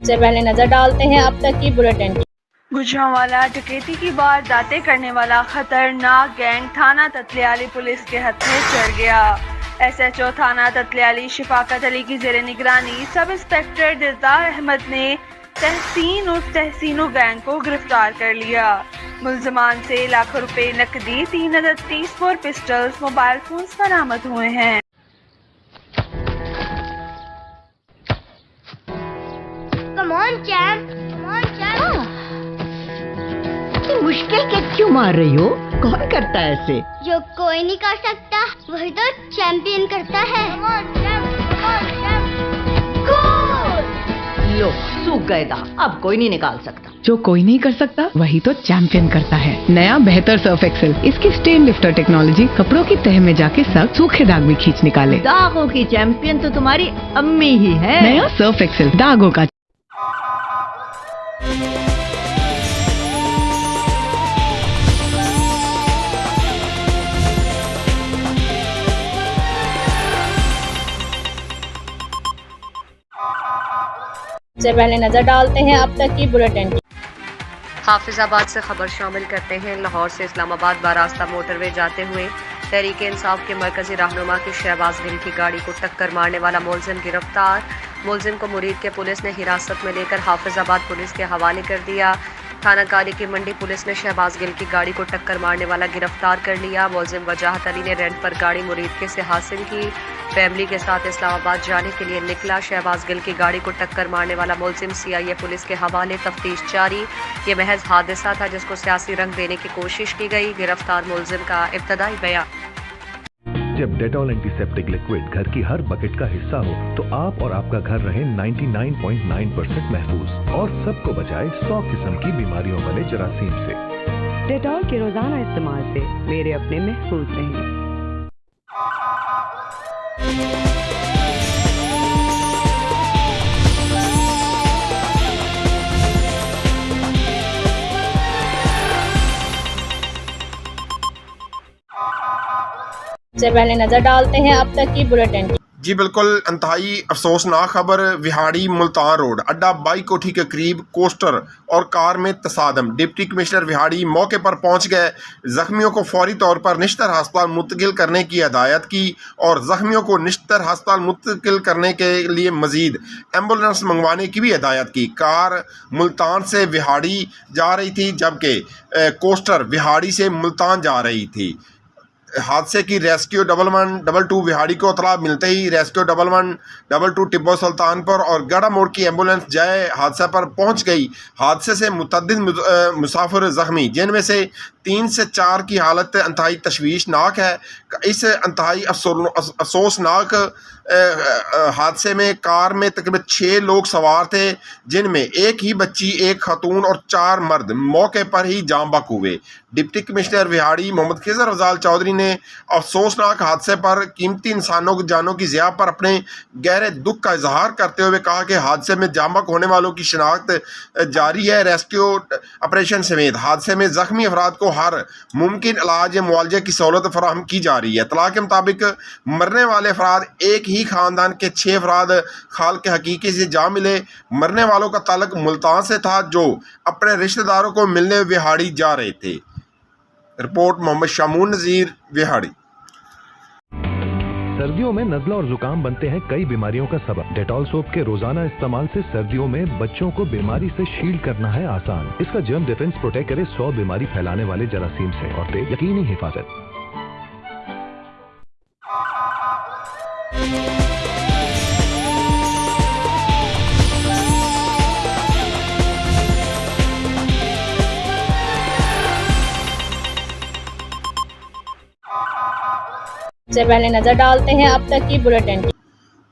S4: सबसे पहले नजर डालते हैं अब तक की बुलेटिन।
S5: गुजरांवाला डकैती की वारदातें करने वाला खतरनाक गैंग थाना ततलियाली पुलिस के हत्थे चढ़ गया। SHO थाना ततलियाली शफाकत अली की जेर निगरानी सब इंस्पेक्टर दिलदार अहमद ने तहसीन उर्फ तहसीनो गैंग को गिरफ्तार कर लिया। मुल्जमान से लाखों रुपए नकदी, 3 अदद 30 पिस्टल्स, मोबाइल फोन बरामद हुए हैं।
S14: Come on, champ. Come on, champ.
S9: मुश्किल के क्यों मार रही हो? कौन करता है ऐसे?
S14: जो कोई नहीं कर सकता वही तो चैंपियन करता है। Come on, champ. Come on, champ. Goal!
S9: लो सूख गए दाग, अब कोई नहीं निकाल सकता।
S15: जो कोई नहीं कर सकता वही तो चैंपियन करता है। नया बेहतर सर्फ एक्सेल, इसकी स्टेन लिफ्टर टेक्नोलॉजी कपड़ों की तह में जाके सख्त सूखे दाग भी खींच निकाले।
S9: दागों की चैंपियन तो तुम्हारी अम्मी ही है।
S15: नया सर्फ एक्सेल, दागों का।
S4: सबसे पहले नजर डालते हैं अब तक की बुलेटिन।
S12: हाफिजाबाद से खबर शामिल करते हैं। लाहौर से इस्लामाबाद बारास्ता मोटरवे जाते हुए तहरीक इंसाफ के मरकजी रहनुमा की शहबाज गिल की गाड़ी को टक्कर मारने वाला मुलजिम गिरफ्तार। मुलजिम को मुरीद के पुलिस ने हिरासत में लेकर हाफिजाबाद पुलिस के हवाले कर दिया। थाना काली की मंडी पुलिस ने शहबाज गिल की गाड़ी को टक्कर मारने वाला गिरफ्तार कर लिया। मुलजिम वजाहत अली ने रेंट पर गाड़ी मुरीद के से हासिल की। फैमिली के साथ इस्लामाबाद जाने के लिए निकला। शहबाज गिल की गाड़ी को टक्कर मारने वाला मुलजिम CIA पुलिस के हवाले, तफ्तीश जारी। ये महज हादसा था जिसको सियासी रंग देने की कोशिश की गई। गिरफ्तार मुलजिम का इब्तदाई बयान।
S16: जब डेटॉल एंटीसेप्टिक लिक्विड घर की हर बकेट का हिस्सा हो तो आप और आपका घर रहे 99.9% महफूज और सबको बचाए 100 किस्म की बीमारियों वाले जरासीम से।
S9: डेटॉल के रोजाना इस्तेमाल से मेरे अपने महफूज रहेंगे।
S4: सबसे पहले नजर डालते हैं अब तक की बुलेटिन।
S6: जी बिल्कुल, इंतहाई अफसोसनाक खबर। विहाड़ी मुल्तान रोड अड्डा बाई कोठी के करीब कोस्टर और कार में तसादम। डिप्टी कमिश्नर विहाड़ी मौके पर पहुंच गए। जख्मियों को फौरी तौर पर निश्तर अस्पताल मुंतकिल करने की हिदायत की और जख्मियों को निश्तर अस्पताल मुंतकिल करने के लिए मजीद एम्बुलेंस मंगवाने की भी हिदायत की। कार मुल्तान से विहाड़ी जा रही थी जबकि कोस्टर विहाड़ी से मुल्तान जा रही थी। हादसे की रेस्क्यू 1122 विहाड़ी को इतला मिलते ही रेस्क्यू 1122 टिब्बो सुल्तानपुर और गड़ा मोड़ की एम्बुलेंस जाए हादसे पर पहुंच गई। हादसे से मुतअद्दिद मुसाफिर जख्मी, जिनमें से 3 से 4 की हालत इंतहाई तशवीशनाक है। इस इंतहाई अफसोसनाक हादसे में कार में तकरीबन 6 लोग सवार थे, जिनमें एक ही बच्ची, एक खातून और 4 मर्द मौके पर ही जाम बक हुए। डिप्टी कमिश्नर विहाड़ी मोहम्मद खिजर अफजाल चौधरी ने अफसोसनाक हादसे पर कीमती इंसानों की जानों की ज़िया पर अपने गहरे दुख का इजहार करते हुए कहा कि हादसे में जाम बक होने वालों की शिनाख्त जारी है। रेस्क्यू ऑपरेशन समेत हादसे में जख्मी अफराद को हर मुमकिन इलाज या मुआवजे की सहूलत फराहम की जा रही है। इत्तला के मुताबिक मरने वाले अफराद एक ही खानदान के 6 अफराद खाल के हकीकी से जा मिले। मरने वालों का ताल्लुक मुल्तान से था, जो अपने रिश्तेदारों को मिलने विहाड़ी जा रहे थे। रिपोर्ट मोहम्मद शामून नज़ीर, विहाड़ी।
S16: सर्दियों में नज़ला और जुकाम बनते हैं कई बीमारियों का सबब। डेटॉल सोप के रोजाना इस्तेमाल से सर्दियों में बच्चों को बीमारी से शील्ड करना है आसान। इसका जर्म डिफेंस प्रोटेक्ट करे 100 बीमारी फैलाने वाले जरासीम से और दे यकीनी हिफाजत।
S4: सबसे पहले नजर डालते हैं अब तक की बुलेटिन।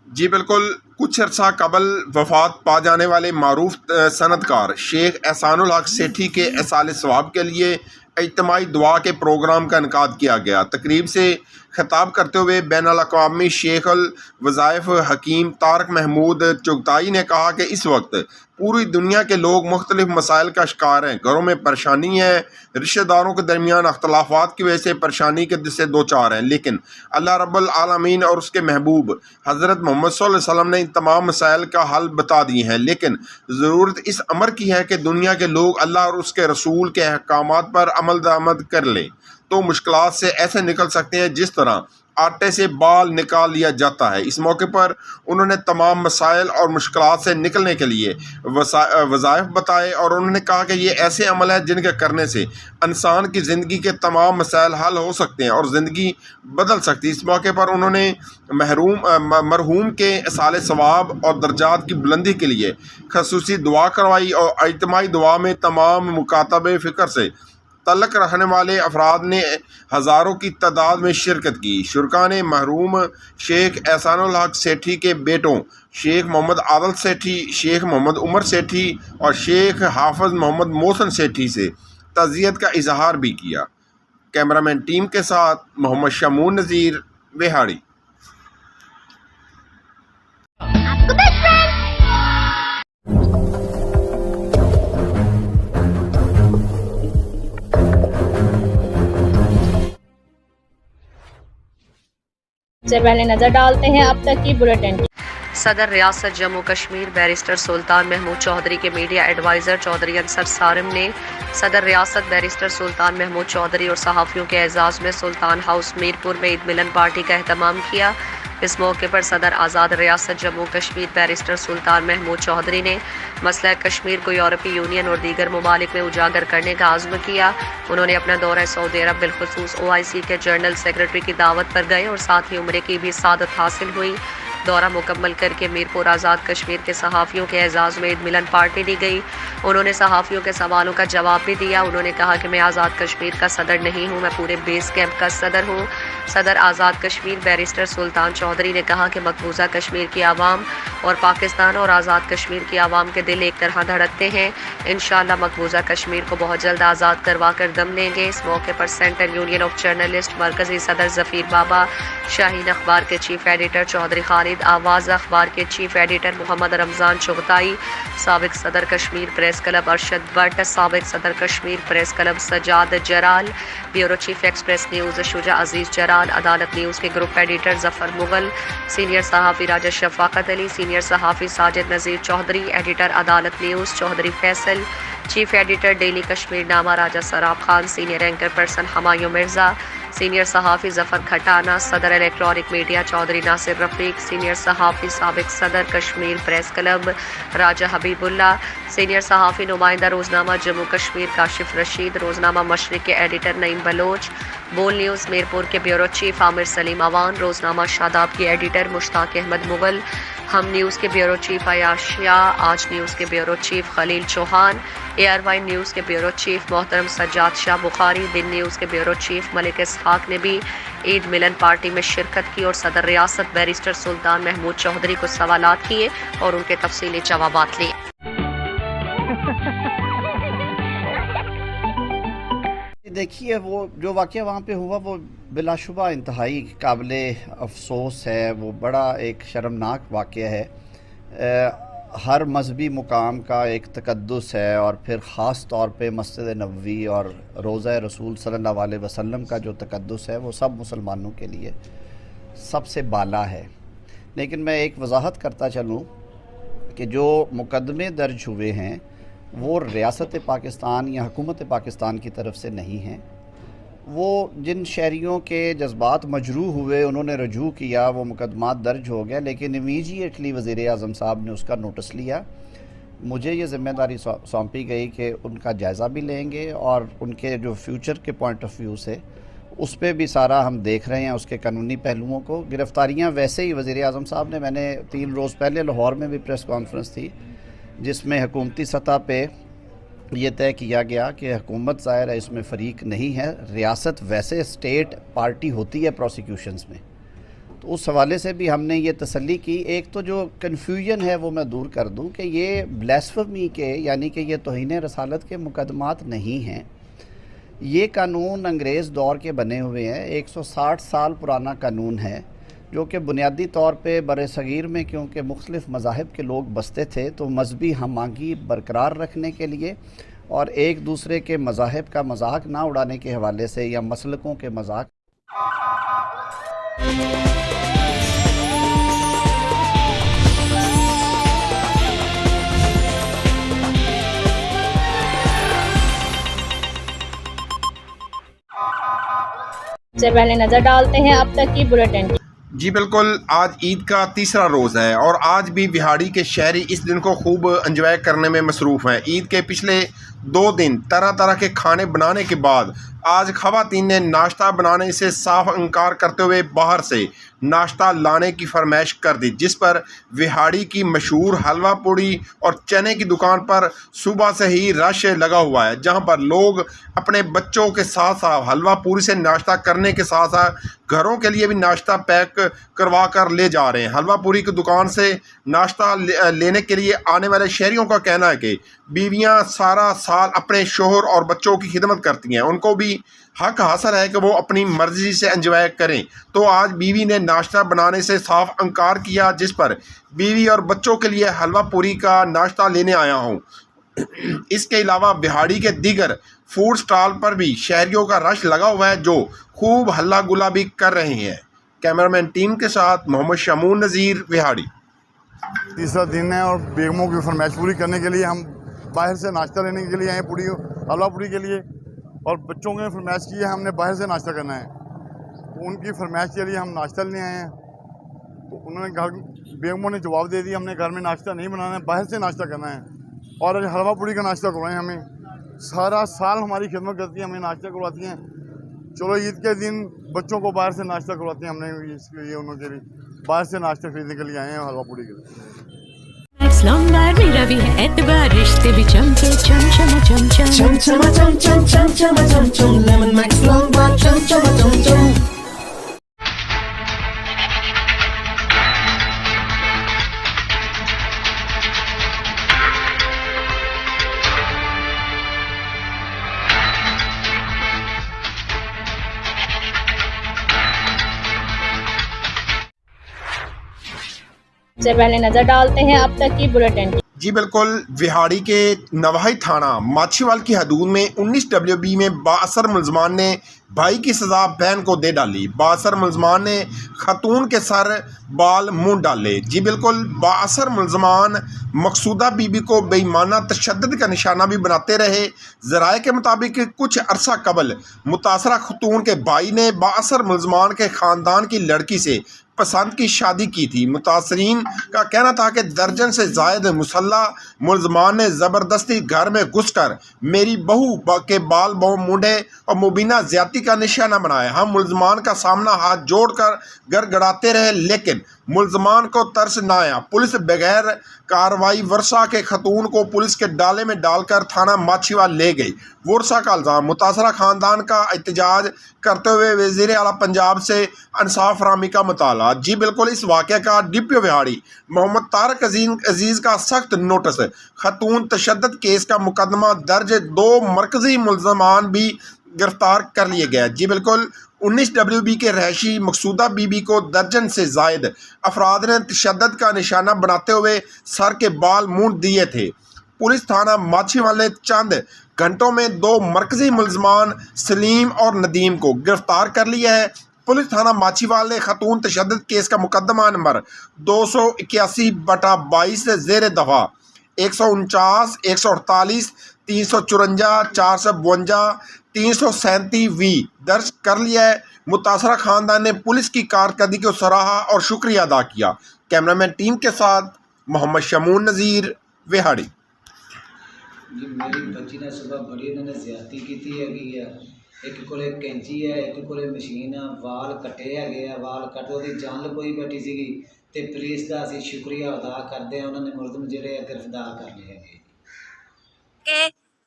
S6: जी बिल्कुल, कुछ अर्सा कबल वफात पा जाने वाले मारूफ सनतकार शेख एहसानुल हक सेठी के एसाले सवाब के लिए इज्तिमाई दुआ के प्रोग्राम का इनकाद किया गया। तकरीब से खिताब करते हुए बैनुल अक़वामी शेख अल वज़ाइफ हकीम तारक महमूद चुगताई ने कहा कि इस वक्त पूरी दुनिया के लोग मुख्तलिफ मसाइल का शिकार हैं। घरों में परेशानी है, रिश्तेदारों के दरमियान अख्तलाफात की वजह से परेशानी के से दो चार हैं, लेकिन अल्लाह रब्बुल आलमीन और उसके महबूब हज़रत मोहम्मद सल्लल्लाहु अलैहि वसल्लम ने इन तमाम मसाइल का हल बता दिए हैं। लेकिन ज़रूरत इस अमर की है कि दुनिया के लोग अल्लाह और उसके रसूल के अहकामात पर अमल दरामद कर लें, तो मुश्किलात से ऐसे निकल सकते हैं जिस तरह आटे से बाल निकाल लिया जाता है। इस मौके पर उन्होंने तमाम मसाइल और मुश्किलात से निकलने के लिए वज़ाइफ बताए और उन्होंने कहा कि ये ऐसे अमल है जिनके करने से इंसान की ज़िंदगी के तमाम मसाइल हल हो सकते हैं और ज़िंदगी बदल सकती है। इस मौके पर उन्होंने मरहूम के इसाले सवाब और दर्जात की बुलंदी के लिए खसूसी दुआ करवाई और इज्तिमाई दुआ में तमाम मुकातबे फ़िक्र से तल्लक रखने वाले अफराद ने हज़ारों की तादाद में शिरकत की। शुरका ने मरहूम शेख एहसानुल हक सेठी के बेटों शेख मोहम्मद आदल सेठी, शेख मोहम्मद उमर सेठी और शेख हाफिज़ मोहम्मद मोहसिन सेठी से तज़ियत का इजहार भी किया। कैमरामैन टीम के साथ मोहम्मद शमून नज़ीर, विहाड़ी।
S4: सबसे पहले नजर डालते हैं अब तक की बुलेटिन।
S12: सदर रियासत जम्मू कश्मीर बैरिस्टर सुल्तान महमूद चौधरी के मीडिया एडवाइज़र चौधरी अंसर सारिम ने सदर रियासत बैरिस्टर सुल्तान महमूद चौधरी और सहाफ़ियों के एजाज़ में सुल्तान हाउस मीरपुर में ईद मिलन पार्टी का एहतमाम किया। इस मौके पर सदर आज़ाद रियासत जम्मू कश्मीर बैरिस्टर सुल्तान महमूद चौधरी ने मसला कश्मीर को यूरोपीय यूनियन और दीगर ममालिक में उजागर करने का आज़्म किया। उन्होंने अपना दौरा सऊदी अरब बिलखुसूस OIC के जनरल सेक्रेटरी की दावत पर गए और साथ ही उम्रे की भी सादत हासिल हुई। दौरा मुकम्मल करके मीरपुर आज़ाद कश्मीर के सहाफ़ियों के एजाज़ में ईद मिलन पार्टी दी गई। उन्होंने सहाफ़ियों के सवालों का जवाब भी दिया। उन्होंने कहा कि मैं आज़ाद कश्मीर का सदर नहीं हूँ, मैं पूरे बेस कैंप का सदर हूँ। सदर आज़ाद कश्मीर बैरिस्टर सुल्तान चौधरी ने कहा कि मकबूजा कश्मीर की आवाम और पाकिस्तान और आज़ाद कश्मीर की आवाम के दिल एक तरह धड़कते हैं। इंशाअल्लाह मकबूजा कश्मीर को बहुत जल्द आज़ाद करवा कर दम लेंगे। इस मौके पर सेंट्रल यूनियन ऑफ जर्नलिस्ट मरकज़ी सदर ज़फ़ीर बाबा, शाहीन अखबार के चीफ एडिटर चौधरी खालिद, आवाज़ अखबार के चीफ एडिटर मोहम्मद रमज़ान चुगताई, साबिक सदर कश्मीर प्रेस क्लब अरशद भट्ट, साबिक सदर Kashmir press club Sajjad Jaral, bureau chief Express News Shuja Aziz Jaral, Adalat news के group editor Zafar Mughal, senior सहाफ़ी राजा शफ़ाकत अली, सीनियर सहाफ़ी Sajid Nazir Chaudhry, editor Adalat news Chaudhry Faisal, chief editor Daily Kashmir Nama Raja Sarab Khan, senior anchor person Humayun Mirza, senior सहाफ़ी ज़फ़र खटाना, सदर इलेक्ट्रॉनिक मीडिया चौधरी नासिर रफ़ीक, सीनियर सहाफ़ी साबिक सदर कश्मीर प्रेस क्लब राजा हबीबुल्ला, सीनियर सहाफ़ी नुमाइंदा रोज़नामा जम्मू कश्मीर काशिफ रशीद, रोज़नामा मशरिक़ के एडिटर नईम बलोच, बोल न्यूज़ मीरपुर के ब्यूरो चीफ आमिर सलीम अवान, रोज़नामा शादाब के एडिटर मुश्ताक अहमद मुगल, हम न्यूज़ के ब्यूरो चीफ अयाशिया, आज न्यूज़ के bureau chief Khalil Chauhan, ARY news के ब्यूरो चीफ मोहतरम सज्जाद शाह बुखारी, दिन न्यूज़ के ब्यूरो चीफ मलिक इसहाक ने भी ईद मिलन पार्टी में शिरकत की और सदर रियासत बैरिस्टर सुल्तान महमूद चौधरी को सवालात किए और उनके तफसीली जवाबात लिए।
S17: देखिए, वो जो वाक़या वहाँ पे हुआ वो बिलाशुबा इंतहाई काबिले अफसोस है। वो बड़ा एक शर्मनाक वाक़या है। हर मजहबी मुकाम का एक तकद्दुस है और फिर ख़ास तौर पे मस्जिद नबवी और रोज़ा रसूल सल्लल्लाहु अलैहि वसल्लम का जो तकद्दुस है वो सब मुसलमानों के लिए सबसे बाला है। लेकिन मैं एक वजाहत करता चलूँ कि जो मुकदमे दर्ज हुए हैं वो रियासत पाकिस्तान या हुकूमत पाकिस्तान की तरफ से नहीं हैं। वो जिन शहरियों के जज्बात मजरूह हुए उन्होंने रजू किया, वो मुकदमात दर्ज हो गया, लेकिन इमीडिएटली वज़ीर आज़म साहब ने उसका नोटिस लिया। मुझे ये ज़िम्मेदारी सौंपी गई कि उनका जायज़ा भी लेंगे और उनके जो फ्यूचर के पॉइंट ऑफ व्यू से उस पर भी सारा हम देख रहे हैं उसके कानूनी पहलुओं को। गिरफ़्तारियाँ वैसे ही वज़ीर आज़म साहब ने, मैंने 3 रोज़ पहले लाहौर में भी प्रेस कॉन्फ्रेंस थी जिसमें हुकूमती सतह पे ये तय किया गया कि हुकूमत ज़ाहिर है इसमें फ़रीक नहीं है। रियासत वैसे स्टेट पार्टी होती है प्रोसिक्यूशंस में, तो उस हवाले से भी हमने ये तसल्ली की। एक तो जो कन्फ्यूजन है वो मैं दूर कर दूं कि ये ब्लास्फेमी के यानी कि ये तौहीन रसालत के मुकदमात नहीं हैं। ये कानून अंग्रेज़ दौर के बने हुए हैं, 160 साल पुराना कानून है, जो कि बुनियादी तौर पे बर-ए-सग़ीर में क्योंकि मुख्तलिफ़ मज़ाहिब के लोग बसते थे तो मजहबी हम-आहंगी बरकरार रखने के लिए और एक दूसरे के मज़ाहिब का मजाक ना उड़ाने के हवाले से या मसलकों के मजाक
S4: से पहले नजर डालते हैं अब तक की बुलेटिन।
S6: जी बिल्कुल, आज ईद का तीसरा रोज़ है और आज भी बिहाड़ी के शहरी इस दिन को खूब एंजॉय करने में मसरूफ़ हैं। ईद के पिछले 2 दिन तरह तरह के खाने बनाने के बाद आज ख़वातीन ने नाश्ता बनाने से साफ इनकार करते हुए बाहर से नाश्ता लाने की फरमाइश कर दी, जिस पर बिहाड़ी की मशहूर हलवा पूड़ी और चने की दुकान पर सुबह से ही रश लगा हुआ है, जहां पर लोग अपने बच्चों के साथ साथ हलवा पूड़ी से नाश्ता करने के साथ साथ घरों के लिए भी नाश्ता पैक करवा कर ले जा रहे हैं। हलवा पूड़ी की दुकान से नाश्ता लेने के लिए आने वाले शहरियों का कहना है कि बीवियां सारा साल अपने शोहर और बच्चों की खिदमत करती हैं, उनको भी हक हासिल है कि वो अपनी मर्जी से एंजॉय करें। तो आज बीवी ने नाश्ता बनाने से साफ इनकार किया, जिस पर बीवी और बच्चों के लिए हलवा पूरी का नाश्ता लेने आया हूँ। इसके अलावा बिहाड़ी के दीगर फूड स्टॉल पर भी शहरियों का रश लगा हुआ है, जो खूब हल्ला गुल्ला भी कर रहे हैं। कैमरामैन टीम के साथ मोहम्मद शमून नज़ीर, बिहाड़ी।
S18: तीसरा दिन है और बेगमों की फरमाइश पूरी करने के लिए हम बाहर से नाश्ता लेने के लिए आए, पूड़ी हलवा पूड़ी के लिए, और बच्चों ने फरमाइश की है हमने बाहर से नाश्ता करना है, तो उनकी फरमाइश के लिए हम नाश्ता लेने आए हैं। तो उन्होंने घर बेगमों ने जवाब दे दिया हमने घर में नाश्ता नहीं बनाना है, बाहर से नाश्ता करना है और आज हलवा पूड़ी का नाश्ता करवाएं। हमें सारा साल हमारी खिदमत करती है, हमें नाश्ता करवाती हैं। चलो ईद के दिन बच्चों को बाहर से नाश्ता करवाते हैं, हमने इसके लिए उनके लिए बाहर से नाश्ता खरीदने के लिए आए हैं हलवा पूड़ी के लिए।
S19: मेरा भी है एतबार, रिश्ते भी चमके चम चम चम चम चम चम चम चम चम चम चम चम लेमन मैक्स लॉन्ग बार चम चम चम चम।
S4: से पहले नजर डालते हैं अब तक की बुलेटिन।
S6: जी बिल्कुल, बिहाड़ी के नवाही थाना माछीवाल की हदूद में 19 WB में बाअसर मुलजमान ने भाई की सज़ा बहन को दे डाली। बाअसर मुलजमान ने खतून के सर बाल मुंह डाले। जी बिल्कुल, बाअसर मुलजमान मकसूदा बीबी को बेईमाना तशद्दुद का निशाना भी बनाते रहे। ज़राए के मुताबिक कुछ अरसा कबल मुतासरा खतून के भाई ने बाअसर मुलजमान के ख़ानदान की लड़की से पसंद की शादी की थी। मुतासरीन का कहना था कि दर्जन से जायद मुसल्ला मुलजमान ने ज़बरदस्ती घर में घुसकर मेरी बहू के बाल बहु मुंडे और मुबीना ज्यादती का निशाना बनाया। हम मुलजमान का सामना हाथ जोड़कर गड़गड़ाते रहे, लेकिन मुलजमान को तरस न आया। पुलिस बगैर कार्रवाई वर्षा के खतून को पुलिस के डाले में डालकर थाना माछीवाल ले गई। वर्षा का इल्ज़ाम मुतासरा ख़ानदान का एहतजाज करते हुए वज़ीर आला पंजाब से इंसाफ फराहमी का मुताला। जी बिल्कुल, इस वाक़े का डिप्टी बिहाड़ी मोहम्मद तारक अजीज़ का सख्त नोटिस। खतून तशद्दुद केस का मुकदमा दर्ज, 2 मरकज़ी मुलजमान भी गिरफ्तार कर लिए गए। जी बिल्कुल, 19 WB के रहशी मकसूदा बीबी को दर्जन से जायद अफराद ने तशद्दुद का निशाना बनाते हुए सर के बाल मुंड दिए थे। पुलिस थाना माछीवाल ने चंद घंटों में 2 मरकज़ी मुलजमान सलीम और नदीम को गिरफ्तार कर लिया है। पुलिस थाना माछीवाल ने खतून तशद्दुद केस का मुकदमा नंबर 281/22 से ज़ेर दफ़ा 149, 148, 354, 452, 337V दर्ज कर लिया है। मुतासरा ख़ानदान ने पुलिस की कारकर्दगी को सराहा और शुक्रिया अदा किया। कैमरामैन टीम के साथ मोहम्मद शमून नज़ीर, बिहाड़ी।
S20: जी मेरी बच्ची ने सुबह बड़ी उन्होंने ज्यादती की है। एक को कैंची है, एक को मशीन है, वाल कटे है, वाल कट वो जान लकोई बैठी सी। तो पुलिस का असीं शुक्रिया अदा करते हैं, उन्होंने मुलजम जिहड़े गिरफ्तार कर लिए हैं।
S21: कि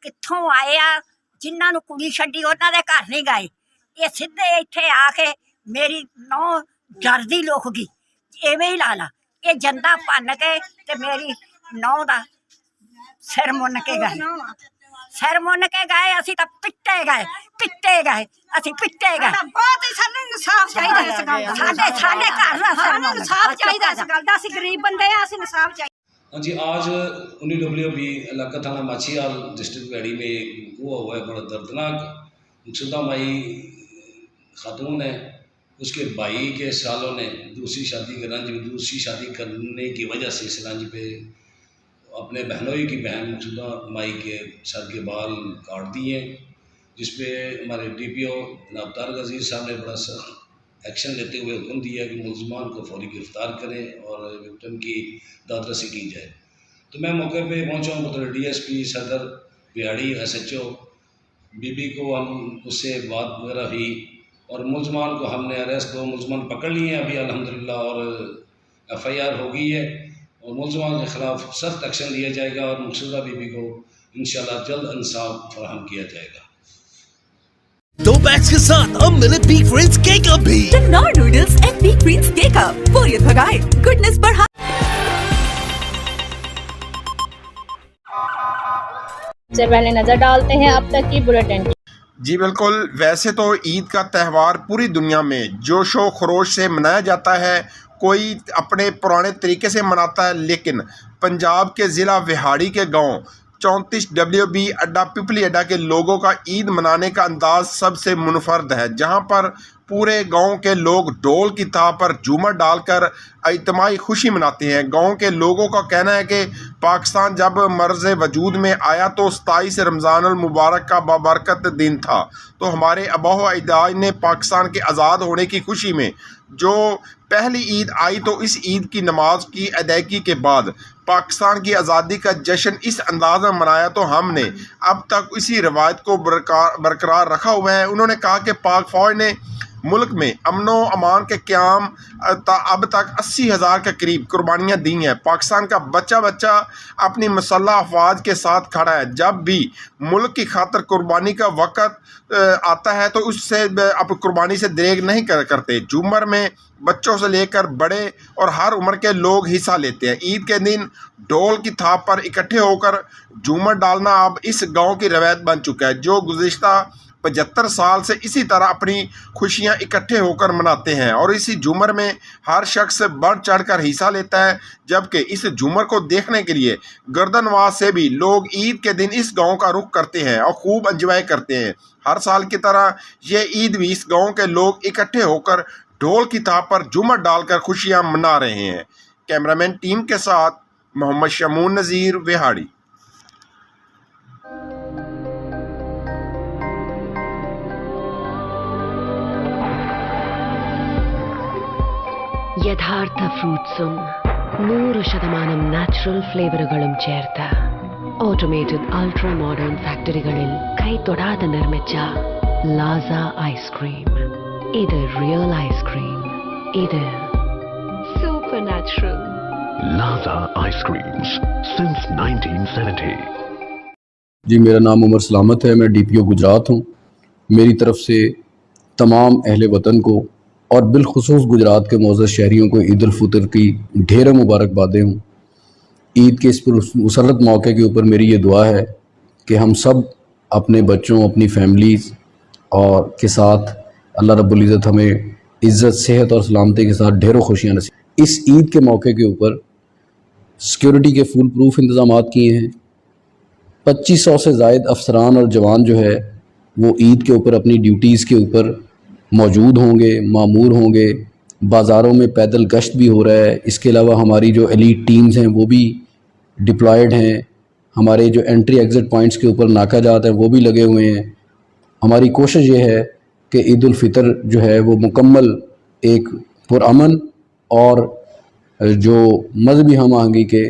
S21: कित्थों आए आ, जिन्होंने कुड़ी छड्डी उन्होंने घर नहीं गए, ये सीधे इत्थे आके मेरी नौ ਡਰਦੀ ਲੋਕ ਗਈ ਐਵੇਂ ਹੀ ਲਾ ਲਾ ਇਹ ਜੰਦਾ ਭੰਨ ਕੇ ਤੇ ਮੇਰੀ ਨੌਂ ਦਾ ਸਿਰ ਮੁੰਨ ਕੇ ਗਏ ਅਸੀਂ ਤਾਂ ਪਿੱਟੇ ਗਏ ਅਸੀਂ ਪਿੱਟੇ ਗਏ ਬਹੁਤ ਹੀ ਸਾਨੂੰ ਇਨਸਾਫ ਚਾਹੀਦਾ ਇਸ ਗੱਲ ਦਾ ਸਾਡੇ ਘਰ ਦਾ ਸਾਨੂੰ ਇਨਸਾਫ ਚਾਹੀਦਾ ਇਸ ਗੱਲ ਦਾ ਅਸੀਂ ਗਰੀਬ ਬੰਦੇ ਆ ਅਸੀਂ ਇਨਸਾਫ ਚਾਹੀਦਾ।
S1: हाँ जी, आज 19 इलाका थाना माछीवाल डिस्ट्रिक्ट पैड़ी में एक हुआ हुआ है बड़ा दर्दनाक। मुकसुदा माई खातून है, उसके भाई के सालों ने दूसरी शादी करने की वजह से इस रंज पे अपने बहनोई की बहन मुकसुदा माई के सर के बाल काट दिए, जिस पे हमारे DPO नाबतार गजीर साहब ने बड़ा सख्त एक्शन लेते हुए हुक्म दिया कि मुलजमान को फौरी गिरफ़्तार करें और विक्टिम की दादरसी की जाए। तो मैं मौके पे पहुंचा हूँ, तो DSP सदर बिहाड़ी SHO बीबी को हम उससे बात वगैरह हुई और मुलजमान को हमने अरेस्ट 2 मुलजमान पकड़ लिए हैं अभी अल्हम्दुलिल्लाह और FIR हो गई है और मुलजमान के ख़िलाफ़ सख्त एक्शन लिया जाएगा और मकसूदा बीबी को इंशाल्लाह जल्द इंसाफ फराहम किया जाएगा।
S22: 2 बैग्स के साथ अब मिले बिग प्रिंस केक अप भी।
S10: टन्नौर noodles and big Prince cake up, बोरियत भगाए, गुडनेस बढ़ाए।
S4: सबसे पहले नजर डालते हैं अब तक की बुलेटिन।
S6: जी बिल्कुल, वैसे तो ईद का त्यौहार पूरी दुनिया में जोशो खरोश से मनाया जाता है, कोई अपने पुराने तरीके से मनाता है, लेकिन पंजाब के ज़िला विहाड़ी के गांव 34 WB अड्डा पिपली अड्डा के लोगों का ईद मनाने का अंदाज सबसे मुनफरद है, जहां पर पूरे गांव के लोग ढोल की ताह पर झूमर डालकर इज्तिमाई खुशी मनाते हैं। गांव के लोगों का कहना है कि पाकिस्तान जब मर्ज़ वजूद में आया तो 27 रमज़ान अल मुबारक का बाबरकत दिन था, तो हमारे आबा व अजदाद ने पाकिस्तान के आज़ाद होने की खुशी में जो पहली ईद आई, तो इस ईद की नमाज की अदायगी के बाद पाकिस्तान की आज़ादी का जश्न इस अंदाज में मनाया, तो हमने अब तक इसी रवायत को बरकरार रखा हुआ है। उन्होंने कहा कि पाक फ़ौज ने मुल्क में अमनो अमान के क़याम अब तक 80,000 के करीब कुर्बानियाँ दी हैं। पाकिस्तान का बच्चा बच्चा अपनी मुसल्लह अफवाज के साथ खड़ा है। जब भी मुल्क की खातिर कुर्बानी का वक़्त आता है तो उससे अब कुर्बानी से देर नहीं करते। झूमर में बच्चों से लेकर बड़े और हर उम्र के लोग हिस्सा लेते हैं। ईद के दिन ढोल की थाप पर इकट्ठे होकर झूमर डालना अब इस गाँव की रवायत बन चुका है, जो गुज़िश्ता 75 साल से इसी तरह अपनी खुशियां इकट्ठे होकर मनाते हैं और इसी झूमर में हर शख्स बढ़ चढ़ कर हिस्सा लेता है। जबकि इस झूमर को देखने के लिए गर्दनवास से भी लोग ईद के दिन इस गांव का रुख करते हैं और खूब एंजॉय करते हैं। हर साल की तरह ये ईद भी इस गांव के लोग इकट्ठे होकर ढोल की ताप पर झूमर डालकर खुशियां मना रहे हैं। कैमरामैन टीम के साथ मोहम्मद शमून नज़ीर, विहाड़ी।
S23: ಯಥಾರ್ಥ ಫ್ರೂಟ್സും 100% ನ್ಯಾಚುರಲ್ ಫ್ಲೇವറുകളും ചേർത്ത് ഓട്ടോമേറ്റഡ് അൾട്രാ മോഡേൺ ഫാക്ടറികളിൽ കൈതൊടാതെ നിർമ്മിച്ച ലാസ ഐസ്ക്രീം. ഇത് റിയൽ ഐസ്ക്രീം, ഇത് സൂപ്പർ നാച്ചുറൽ.
S16: लाजा आइसक्रीम्स सिंस 1970।
S24: जी, मेरा नाम उमर सलामत है, मैं DPO गुजरात हूँ। मेरी तरफ से तमाम अहले वतन को और बिलखुसूस गुजरात के मौजूद शहरियों को ईद उल फितर की ढेरों मुबारकबादें हूँ। ईद के इस मुसर्रत मौके के ऊपर मेरी ये दुआ है कि हम सब अपने बच्चों, अपनी फैमिलीज़ और के साथ अल्लाह रब्बुल इज़्ज़त हमें इज़्ज़त, सेहत और सलामती के साथ ढेरों खुशियाँ नसीब। इस ईद के मौके के ऊपर सिक्योरिटी के फुल प्रूफ इंतज़ामात किए हैं। 2500 से ज़ायद अफसरान और जवान जो है वो ईद के ऊपर अपनी ड्यूटीज़ के ऊपर मौजूद होंगे, मामूर होंगे। बाज़ारों में पैदल गश्त भी हो रहा है। इसके अलावा हमारी जो एलीट टीम्स हैं वो भी डिप्लॉयड हैं। हमारे जो एंट्री एग्ज़िट पॉइंट्स के ऊपर नाका जात हैं वो भी लगे हुए हैं। हमारी कोशिश ये है कि ईद उल फितर जो है वो मुकम्मल एक पुरअमन और जो मजहबी हम आहंगी के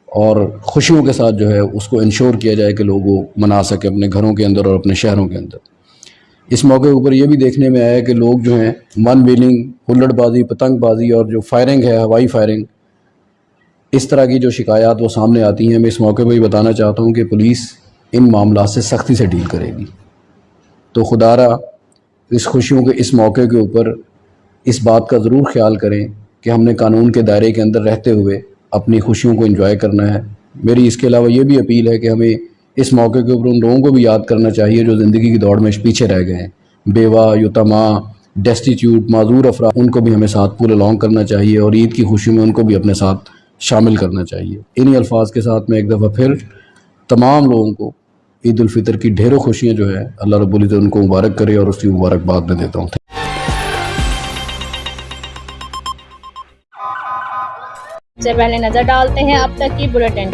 S24: और खुशियों के साथ जो है उसको इंश्योर किया जाए कि लोग वो मना सकें अपने घरों के अंदर और अपने शहरों के अंदर। इस मौके के ऊपर ये भी देखने में आया कि लोग जो हैं वन व्हीलिंग, हुल्लड़बाजी, पतंगबाजी और जो फायरिंग है, हवाई फायरिंग, इस तरह की जो शिकायत वो सामने आती हैं। मैं इस मौके पर भी बताना चाहता हूँ कि पुलिस इन मामला से सख्ती से डील करेगी। तो खुदारा इस खुशियों के इस मौके के ऊपर इस बात का ज़रूर ख्याल करें कि हमने कानून के दायरे के अंदर रहते हुए अपनी खुशियों को एंजॉय करना है। मेरी इसके अलावा ये भी अपील है कि हमें इस मौके के ऊपर उन लोगों को भी याद करना चाहिए जो ज़िंदगी की दौड़ में पीछे रह गए हैं, बेवा, युतमा, डेस्टिट्यूट, माजूर अफराद, उनको भी हमें साथ पुल अलॉन्ग करना चाहिए और ईद की खुशी में उनको भी अपने साथ शामिल करना चाहिए। इन्हीं अल्फाज के साथ मैं एक दफ़ा फिर तमाम लोगों को ईद उल फितर की ढेरों खुशियाँ जो है अल्लाह रब्बुल इज़्ज़त उनको मुबारक करे और उसकी मुबारकबाद मैं देता हूँ।
S4: सबसे पहले नजर डालते हैं अब तक की बुलेटिन।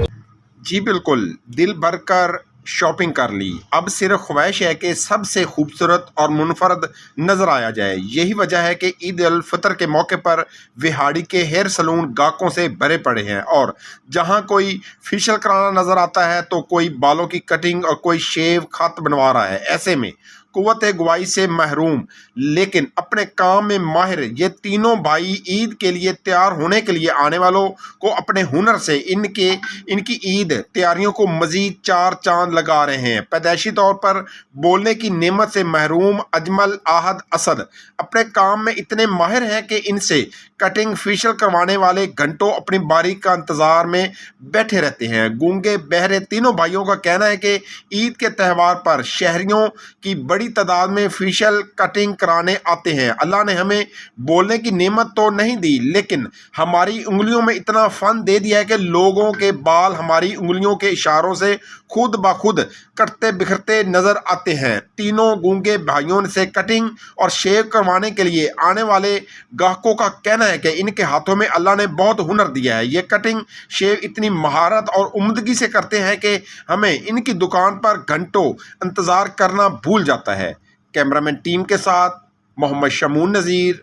S6: जी बिल्कुल, दिल भर कर शॉपिंग कर ली, अब सिर्फ ख्वाहिश है कि सबसे खूबसूरत और मुनफरद नज़र आया जाए। यही वजह है कि ईद उल फितर के मौके पर विहाड़ी के हेयर सलून गाहकों से भरे पड़े हैं और जहां कोई फेशियल कराना नज़र आता है तो कोई बालों की कटिंग और कोई शेव खत बनवा रहा है। ऐसे में कुव्वत गवाही से महरूम लेकिन अपने काम में माहिर ये तीनों भाई ईद के लिए तैयार होने के लिए आने वालों को अपने हुनर से इनकी ईद तैयारियों को मज़ीद चार चांद लगा रहे हैं। पैदाइशी तौर पर बोलने की नेमत से महरूम अजमल आहद असद अपने काम में इतने माहिर हैं कि इनसे कटिंग फेशियल करवाने वाले घंटों अपनी बारी का इंतज़ार में बैठे रहते हैं। गूंगे बहरे तीनों भाइयों का कहना है कि ईद के त्यौहार पर शहरियों की बड़ी तादाद में फेशियल कटिंग कराने आते हैं। अल्लाह ने हमें बोलने की नेमत तो नहीं दी लेकिन हमारी उंगलियों में इतना फ़न दे दिया है कि लोगों के बाल हमारी उंगलियों के इशारों से खुद ब खुद कटते बिखरते नज़र आते हैं। तीनों गूंगे भाइयों से कटिंग और शेव करवाने के लिए आने वाले गाहकों का कहना है कि इनके हाथों में अल्लाह ने बहुत हुनर दिया है। ये कटिंग शेव इतनी महारत और उम्दगी से करते हैं कि हमें इनकी दुकान पर घंटों इंतज़ार करना भूल जाता है। कैमरामैन टीम के साथ मोहम्मद शमून नज़ीर,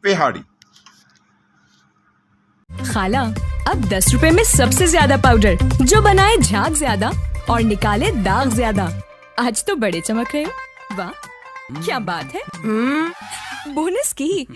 S6: विहाड़ी।
S10: खाला, अब 10 रुपए में सबसे ज्यादा पाउडर जो बनाए झाग ज्यादा और निकाले दाग ज्यादा। आज तो बड़े चमक रहे हो। वाह, क्या बात है। बोनस की